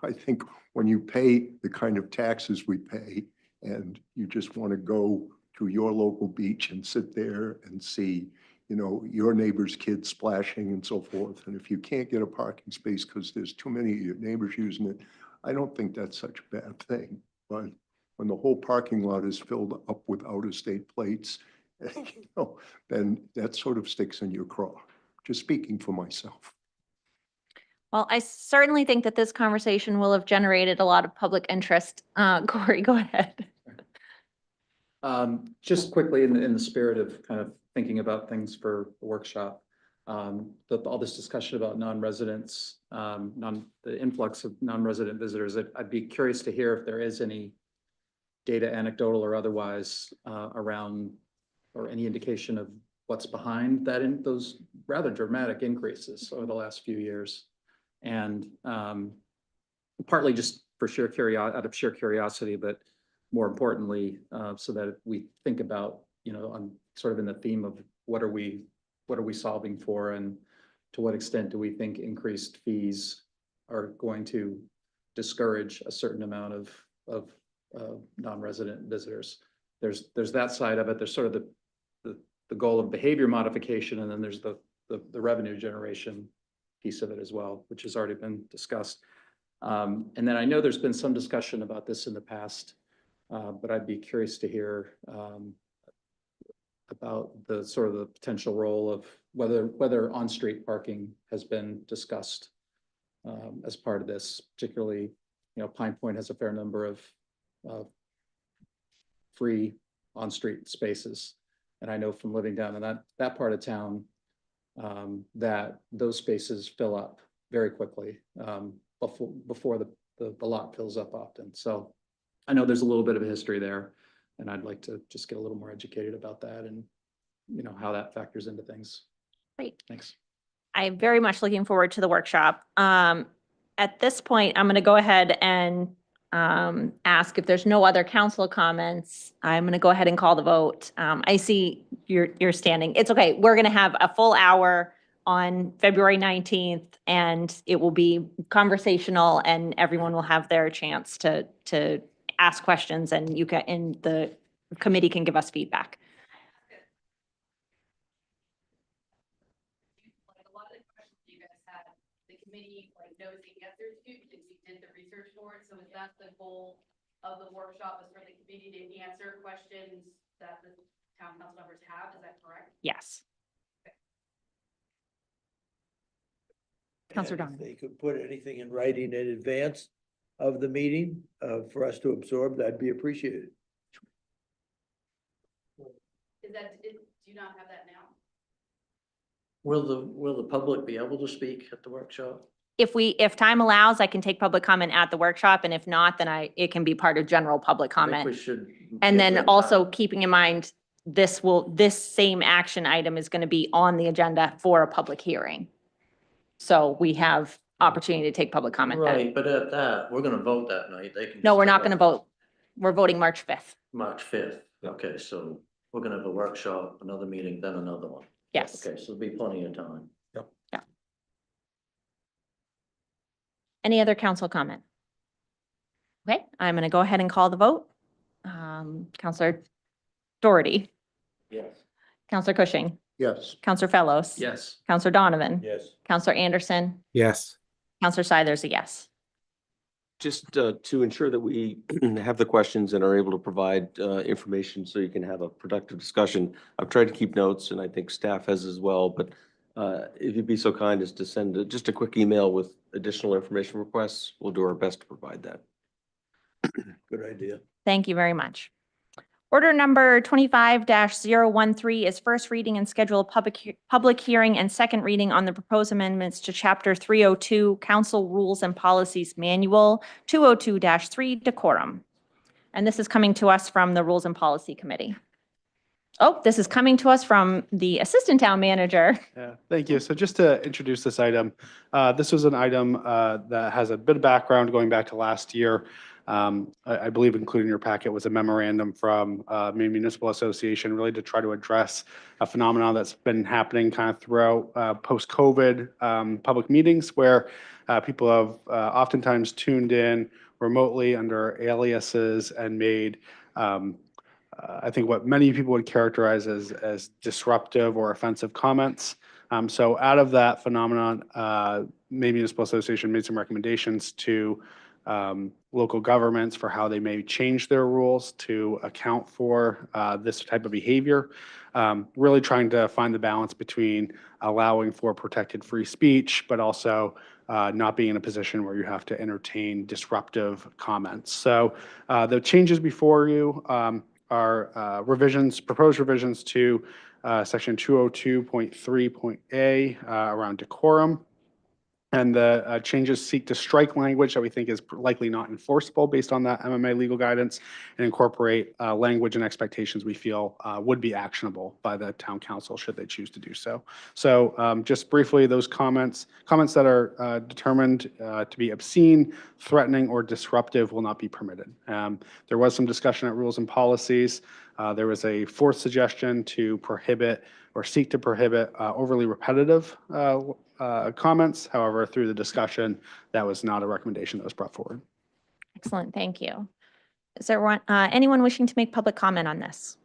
I think when you pay the kind of taxes we pay and you just want to go to your local beach and sit there and see, you know, your neighbor's kids splashing and so forth. And if you can't get a parking space because there's too many of your neighbors using it, I don't think that's such a bad thing. But when the whole parking lot is filled up with out-of-state plates, you know, then that sort of sticks in your craw. Just speaking for myself. Well, I certainly think that this conversation will have generated a lot of public interest. Corey, go ahead. Just quickly in the spirit of kind of thinking about things for the workshop, all this discussion about non-residents, the influx of non-resident visitors, I'd be curious to hear if there is any data, anecdotal or otherwise, around or any indication of what's behind that in those rather dramatic increases over the last few years. And partly just for out of sheer curiosity, but more importantly, so that we think about, you know, on sort of in the theme of what are we solving for, and to what extent do we think increased fees are going to discourage a certain amount of non-resident visitors. There's that side of it. There's sort of the goal of behavior modification, and then there's the revenue generation piece of it as well, which has already been discussed. And then I know there's been some discussion about this in the past, but I'd be curious to hear about the sort of the potential role of whether on-street parking has been discussed as part of this. Particularly, you know, Pine Point has a fair number of free on-street spaces, and I know from living down in that part of town that those spaces fill up very quickly before the lot fills up often. So I know there's a little bit of a history there, and I'd like to just get a little more educated about that and, you know, how that factors into things. Great. Thanks. I'm very much looking forward to the workshop. At this point, I'm going to go ahead and ask if there's no other council comments. I'm going to go ahead and call the vote. I see you're standing. It's okay. We're going to have a full hour on February 19th, and it will be conversational, and everyone will have their chance to ask questions, and the committee can give us feedback. Like a lot of the questions you guys had, the committee knows the answers to because we did the research for it. So is that the goal of the workshop, is for the committee to answer questions that the town council members have? Is that correct? Yes. Councilor And if Donovan. they could put anything in writing in advance of the meeting for us to absorb, that'd be appreciated. Do you not have that now? Will the public be able to speak at the workshop? If time allows, I can take public comment at the workshop, and if not, then it can be part of general public I think we comment. should And give then them also time. keeping in mind, this same action item is going to be on the agenda for a public hearing. So we have opportunity to take public comment then. Right, but at that, we're gonna vote that night. They can. No, just we're tell not going to us vote. We're voting March 5th. March 5th. Okay, so we're gonna have a workshop, another meeting, then another one. Yes. Okay, so there'll be plenty of time. Any other council comment? Okay, I'm going to go ahead and call the vote. Counselor Doherty, Yes. Counselor Cushing, Yes. Counselor Fellows. Yes. Counselor Donovan. Yes. Counselor Anderson. Yes. Counselor Seiler's a yes. Just to ensure that we have the questions and are able to provide information so you can have a productive discussion. I've tried to keep notes, and I think staff has as well, but if you'd be so kind as to send just a quick email with additional information requests, we'll do our best to provide that. Good idea. Thank you very much. Order number 25-013 is first reading and schedule public hearing and second reading on the proposed amendments to Chapter 302 Council Rules and Policies Manual 202-3 Decorum. And this is coming to us from the Rules and Policy Committee. Oh, this is coming to us from the Assistant Town Manager. Yeah, thank you. So just to introduce this item, this was an item that has a bit of background going back to last year. I believe included in your packet was a memorandum from Maine Municipal Association really to try to address a phenomenon that's been happening kind of throughout post-COVID public meetings where people have oftentimes tuned in remotely under aliases and made I think what many people would characterize as disruptive or offensive comments. So out of that phenomenon, Maine Municipal Association made some recommendations to local governments for how they may change their rules to account for this type of behavior. Really trying to find the balance between allowing for protected free speech, but also not being in a position where you have to entertain disruptive comments. So the changes before you are proposed revisions to section 202.3.a around decorum. And the changes seek to strike language that we think is likely not enforceable based on that MMA legal guidance and incorporate language and expectations we feel would be actionable by the town council should they choose to do so. So just briefly, those comments that are determined to be obscene, threatening, or disruptive will not be permitted. There was some discussion at Rules and Policies. There was a fourth suggestion to prohibit or seek to prohibit overly repetitive comments. However, through the discussion, that was not a recommendation that was brought forward. Excellent, thank you. Is there anyone wishing to make public comment on this?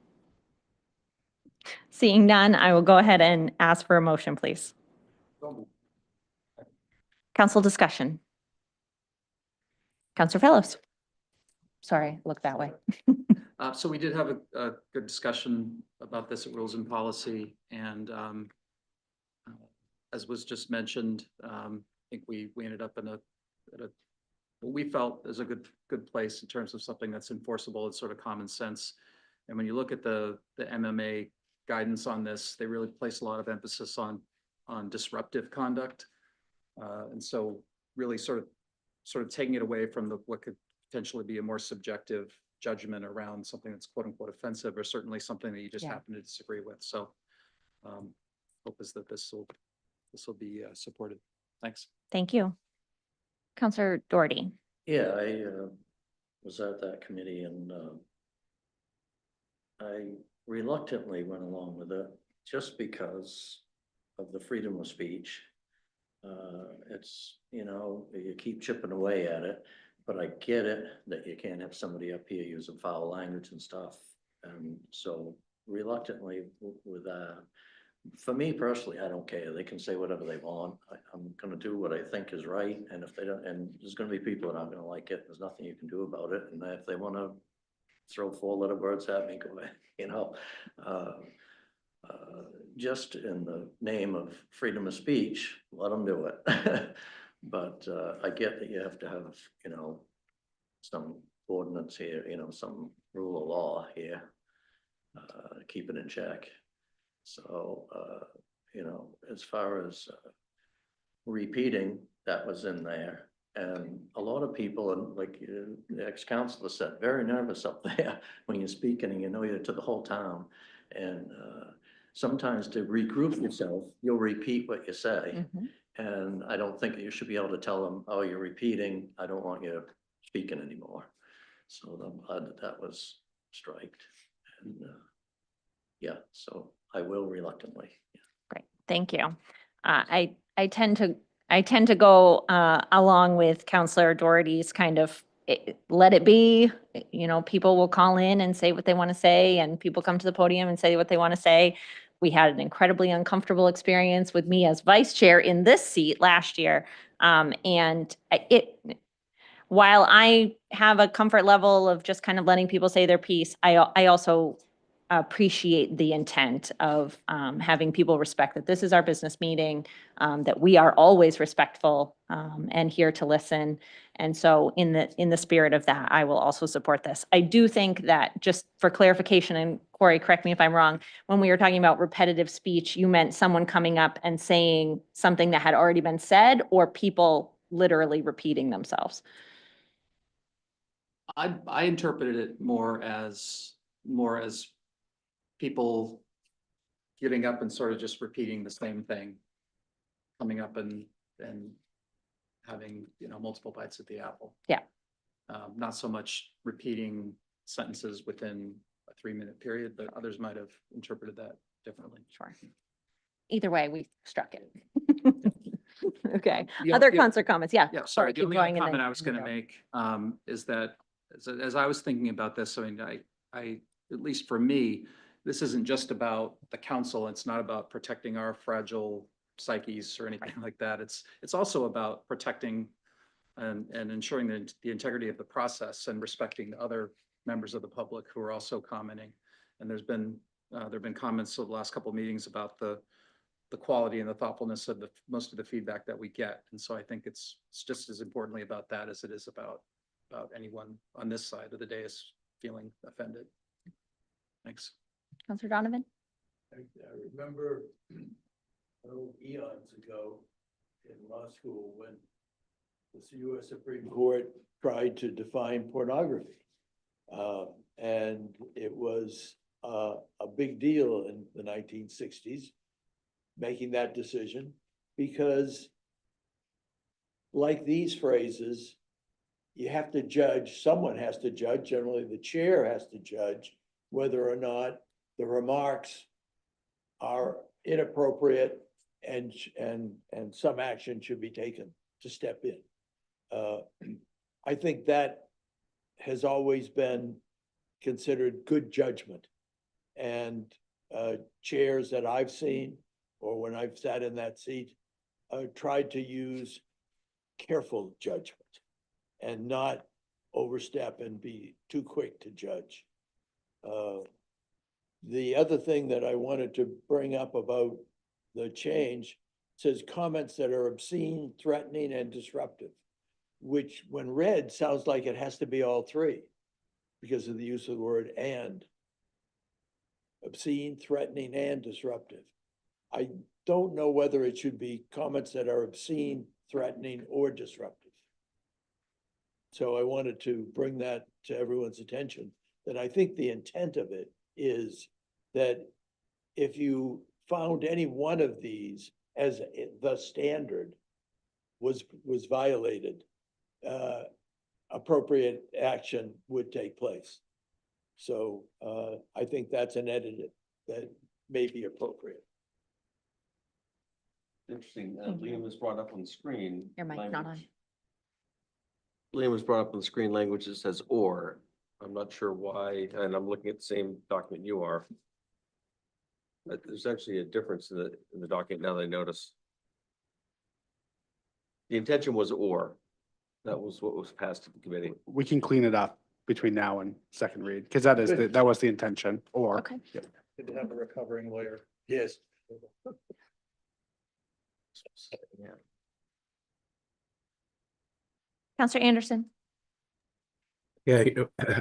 Seeing none, I will go ahead and ask for a motion, please. Council discussion. Councilor Fellows. Sorry, look that way. So we did have a good discussion about this at Rules and Policy, and as was just mentioned, I think we ended up at what we felt is a good place in terms of something that's enforceable. It's sort of common sense. And when you look at the MMA guidance on this, they really place a lot of emphasis on disruptive conduct. And so really sort of taking it away from what could potentially be a more subjective judgment around something that's quote unquote offensive, or certainly something that you just happen to disagree with. So hope is that this will be supported. Thanks. Thank you. Councilor Doherty. Yeah, I was at that committee and I reluctantly went along with it just because of the freedom of speech. It's, you keep chipping away at it, but I get it that you can't have somebody up here using foul language and stuff. And so reluctantly with that, for me personally, I don't care. They can say whatever they want. I'm going to do what I think is right. And if they don't, and there's going to be people that aren't going to like it, there's nothing you can do about it. And if they want to throw 4-letter words at me, go ahead, just in the name of freedom of speech, let them do it. But I get that you have to have, some ordinance here, some rule of law here, keep it in check. So, as far as repeating, that was in there. And a lot of people, and like the ex-councilor said, very nervous up there when you're speaking and you're to the whole town. And sometimes to regroup yourself, you'll repeat what you say. Mm-hmm. And I don't think that you should be able to tell them, oh, you're repeating, I don't want you speaking anymore. So I'm glad that was striked. And yeah, so I will reluctantly. Yeah. Great, thank you. I tend to go along with Councilor Doherty's kind of let it be. People will call in and say what they want to say, and people come to the podium and say what they want to say. We had an incredibly uncomfortable experience with me as vice chair in this seat last year. And while I have a comfort level of just kind of letting people say their piece, I also appreciate the intent of having people respect that this is our business meeting, that we are always respectful and here to listen. And so in the spirit of that, I will also support this. I do think that, just for clarification, and Corey, correct me if I'm wrong, when we were talking about repetitive speech, you meant someone coming up and saying something that had already been said, or people literally repeating themselves? I interpreted it more as people getting up and sort of just repeating the same thing, coming up and having, multiple bites at the apple. Yeah. Not so much repeating sentences within a 3-minute period, but others might have interpreted that differently. Sure. Either way, we struck it. Okay. Yeah, Other yeah. council comments? Yeah. Yeah, sorry, the keep only going other and then comment I was you can gonna go. make, is that, as I was thinking about this, I mean, I, at least for me, this isn't just about the council, it's not about protecting our fragile psyches or anything like that. It's also about protecting and ensuring the integrity of the process and respecting other members of the public who are also commenting. And there've been comments over the last couple of meetings about the quality and the thoughtfulness of most of the feedback that we get. And so I think it's just as importantly about that as it is about anyone on this side of the dais feeling offended. Thanks. Councilor Donovan? I remember eons ago in law school when the U.S. Supreme Court tried to define pornography. And it was a big deal in the 1960s, making that decision, because like these phrases, you have to judge, someone has to judge, generally the chair has to judge whether or not the remarks are inappropriate and some action should be taken to step in. I think that has always been considered good judgment. And chairs that I've seen, or when I've sat in that seat, tried to use careful judgment and not overstep and be too quick to judge. The other thing that I wanted to bring up about the change says comments that are obscene, threatening, and disruptive, which when read sounds like it has to be all three because of the use of the word "and." Obscene, threatening, and disruptive. I don't know whether it should be comments that are obscene, threatening, or disruptive. So I wanted to bring that to everyone's attention, that I think the intent of it is that if you found any one of these as the standard was violated, appropriate action would take place. So I think that's an edit that may be appropriate. Interesting. Liam was brought up on the screen. Your mic not on. Liam was brought up on the screen language that says "or." I'm not sure why, and I'm looking at the same document you are. But there's actually a difference in the document now that I notice. The intention was "or." That was what was passed to the committee. We can clean it up between now and second read, because that was the intention, or. Okay. Yep. Good to have a recovering lawyer. Yes. Yeah. Councilor Anderson? Yeah,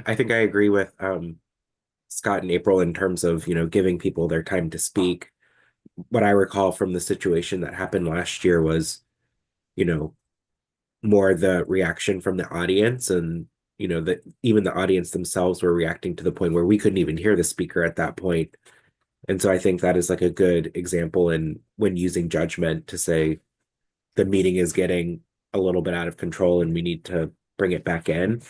I think I agree with Scott and April in terms of, giving people their time to speak. What I recall from the situation that happened last year was, more the reaction from the audience, and that even the audience themselves were reacting to the point where we couldn't even hear the speaker at that point. And so I think that is like a good example in when using judgment to say the meeting is getting a little bit out of control and we need to bring it back in.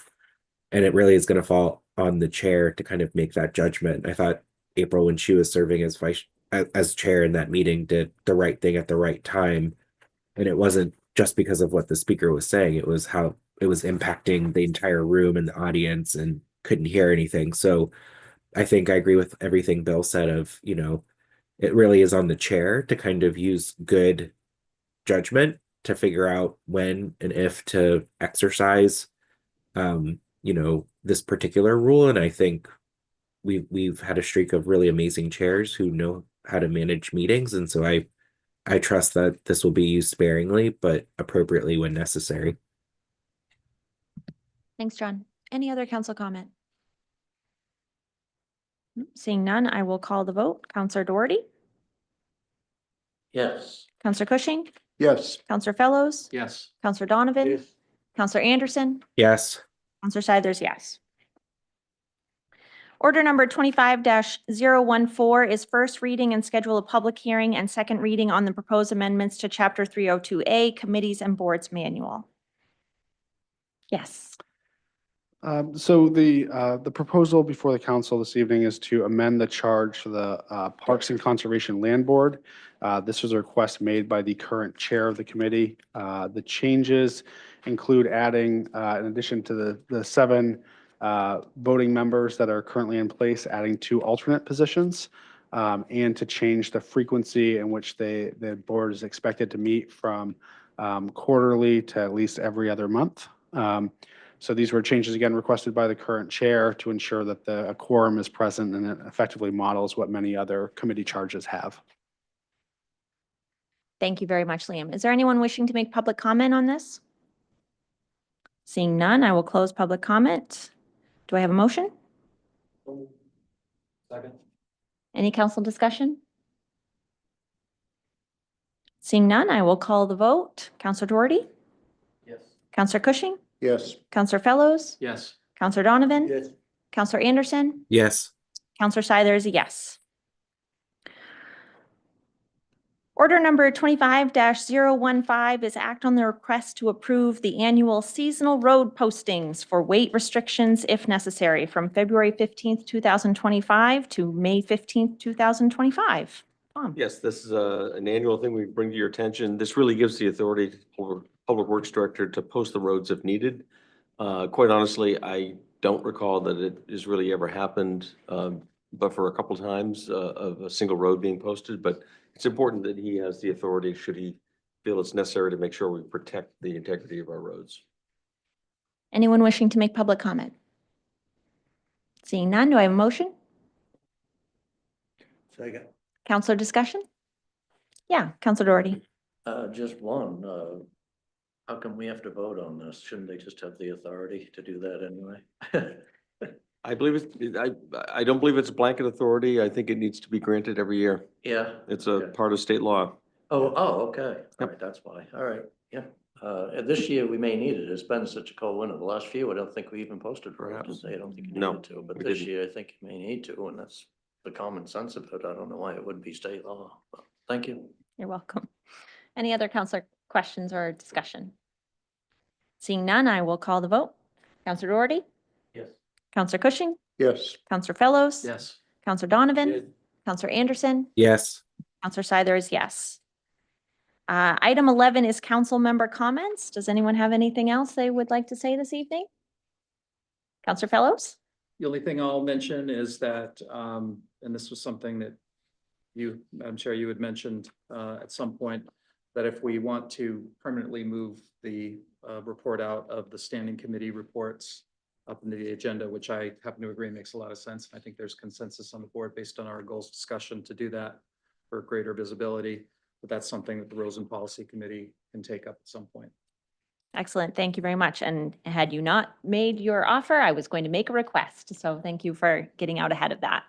And it really is going to fall on the chair to kind of make that judgment. I thought April, when she was serving as chair in that meeting, did the right thing at the right time. And it wasn't just because of what the speaker was saying, it was how it was impacting the entire room and the audience and couldn't hear anything. So I think I agree with everything Bill said of, it really is on the chair to kind of use good judgment to figure out when and if to exercise, this particular rule. And I think we've had a streak of really amazing chairs who know how to manage meetings, and so I trust that this will be used sparingly but appropriately when necessary. Thanks, John. Any other council comment? Seeing none, I will call the vote. Counselor Doherty, Yes. Counselor Cushing, Yes. Counselor Fellows, Yes. Counselor Donovan, Counselor Anderson, Yes. Counselor Shidler's yes. Order number 25-014 is first reading and schedule a public hearing and second reading on the proposed amendments to Chapter 302A, Committees and Boards Manual. Yes. So the proposal before the council this evening is to amend the charge for the Parks and Conservation Land Board. This was a request made by the current chair of the committee. The changes include adding, in addition to the 7 voting members that are currently in place, adding 2 alternate positions, and to change the frequency in which the board is expected to meet from quarterly to at least every other month. So these were changes again requested by the current chair to ensure that a quorum is present and it effectively models what many other committee charges have. Thank you very much, Liam. Is there anyone wishing to make public comment on this? Seeing none, I will close public comment. Do I have a motion? Second. Any council discussion? Seeing none, I will call the vote. Counselor Doherty, Yes. Counselor Cushing, Yes. Counselor Fellows, Yes. Counselor Donovan, Yes. Counselor Anderson, Yes. Counselor Shidler is a yes. Order number 25-015 is act on the request to approve the annual seasonal road postings for weight restrictions if necessary from February 15th, 2025 to May 15th, 2025. Tom? Yes, this is an annual thing we bring to your attention. This really gives the authority for Public Works Director to post the roads if needed. Quite honestly, I don't recall that it has really ever happened, but for a couple times of a single road being posted. But it's important that he has the authority, should he feel it's necessary, to make sure we protect the integrity of our roads. Anyone wishing to make public comment? Seeing none, do I have a motion? Second. Counselor discussion? Yeah, Counselor Doherty. Just one, how come we have to vote on this? Shouldn't they just have the authority to do that anyway? I believe I don't believe it's a blanket authority. I think it needs to be granted every year. Yeah. It's a Okay. part of state law. Oh, okay. All right, that's why. All right, yeah. And this year we may need it. It's been such a cold winter. The last few, I don't think we even posted for it. Perhaps. I don't think you No, needed to, but we this didn't. year I think you may need to, and that's the common sense of it. I don't know why it wouldn't be state law. But thank you. You're welcome. Any other counselor questions or discussion? Seeing none, I will call the vote. Counselor Doherty, Yes. Counselor Cushing, Yes. Counselor Fellows, Yes. Counselor Donovan, Counselor Anderson, Yes. Counselor Shidler is yes. Item 11 is council member comments. Does anyone have anything else they would like to say this evening? Counselor Fellows? The only thing I'll mention is that, and this was something that you, Madam Chair, you had mentioned at some point, that if we want to permanently move the report out of the standing committee reports up into the agenda, which I happen to agree makes a lot of sense. I think there's consensus on the board based on our goals discussion to do that for greater visibility. But that's something that the Roads and Policy Committee can take up at some point. Excellent. Thank you very much. And had you not made your offer, I was going to make a request. So thank you for getting out ahead of that.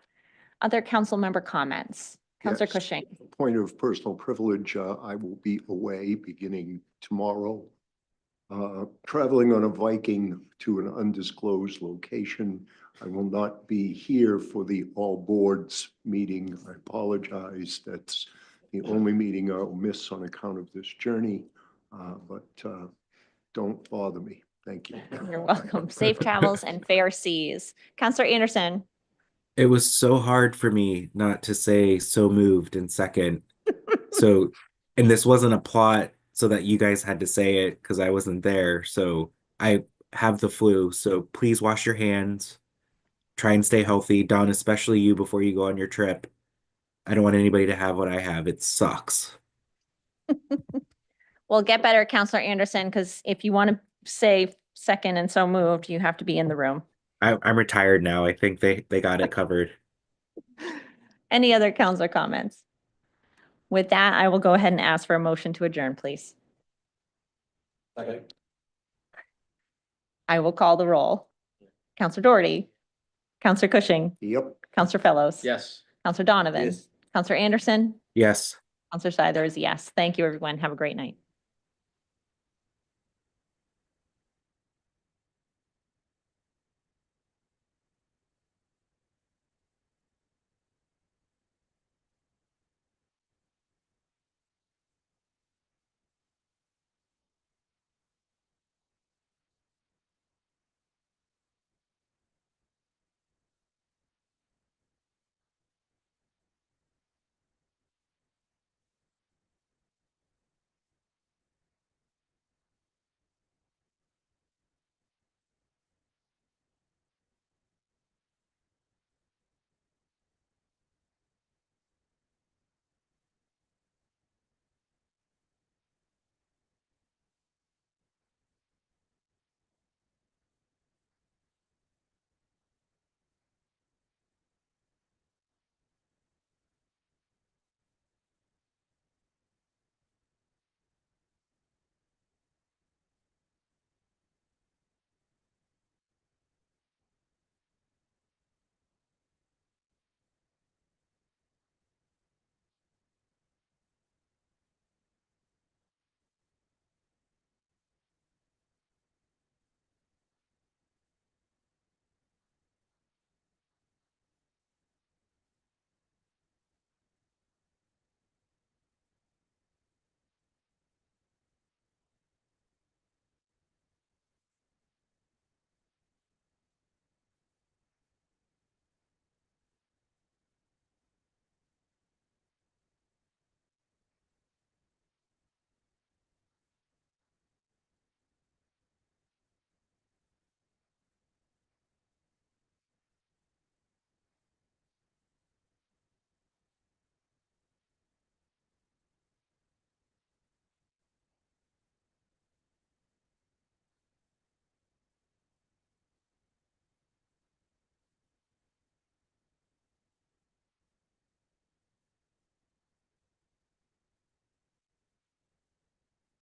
Other council member comments? Counselor Yes. Cushing. Point of personal privilege, I will be away beginning tomorrow, traveling on a Viking to an undisclosed location. I will not be here for the all boards meeting. I apologize. That's the only meeting I'll miss on account of this journey, but don't bother me. Thank you. You're welcome. Safe travels and fair seas. Counselor Anderson. It was so hard for me not to say so moved in second. So, and this wasn't a plot so that you guys had to say it because I wasn't there. So I have the flu. So please wash your hands. Try and stay healthy. Don, especially you before you go on your trip. I don't want anybody to have what I have. It sucks. Well, get better, Counselor Anderson, because if you want to say second and so moved, you have to be in the room. I'm retired now. I think they got it covered. Any other counselor comments? With that, I will go ahead and ask for a motion to adjourn, please. I will call the roll. Counselor Doherty. Counselor Cushing. Yep. Counselor Fellows. Yes. Counselor Donovan. Yes. Counselor Anderson. Yes. Counselor Seiler is yes. Thank you, everyone. Have a great night.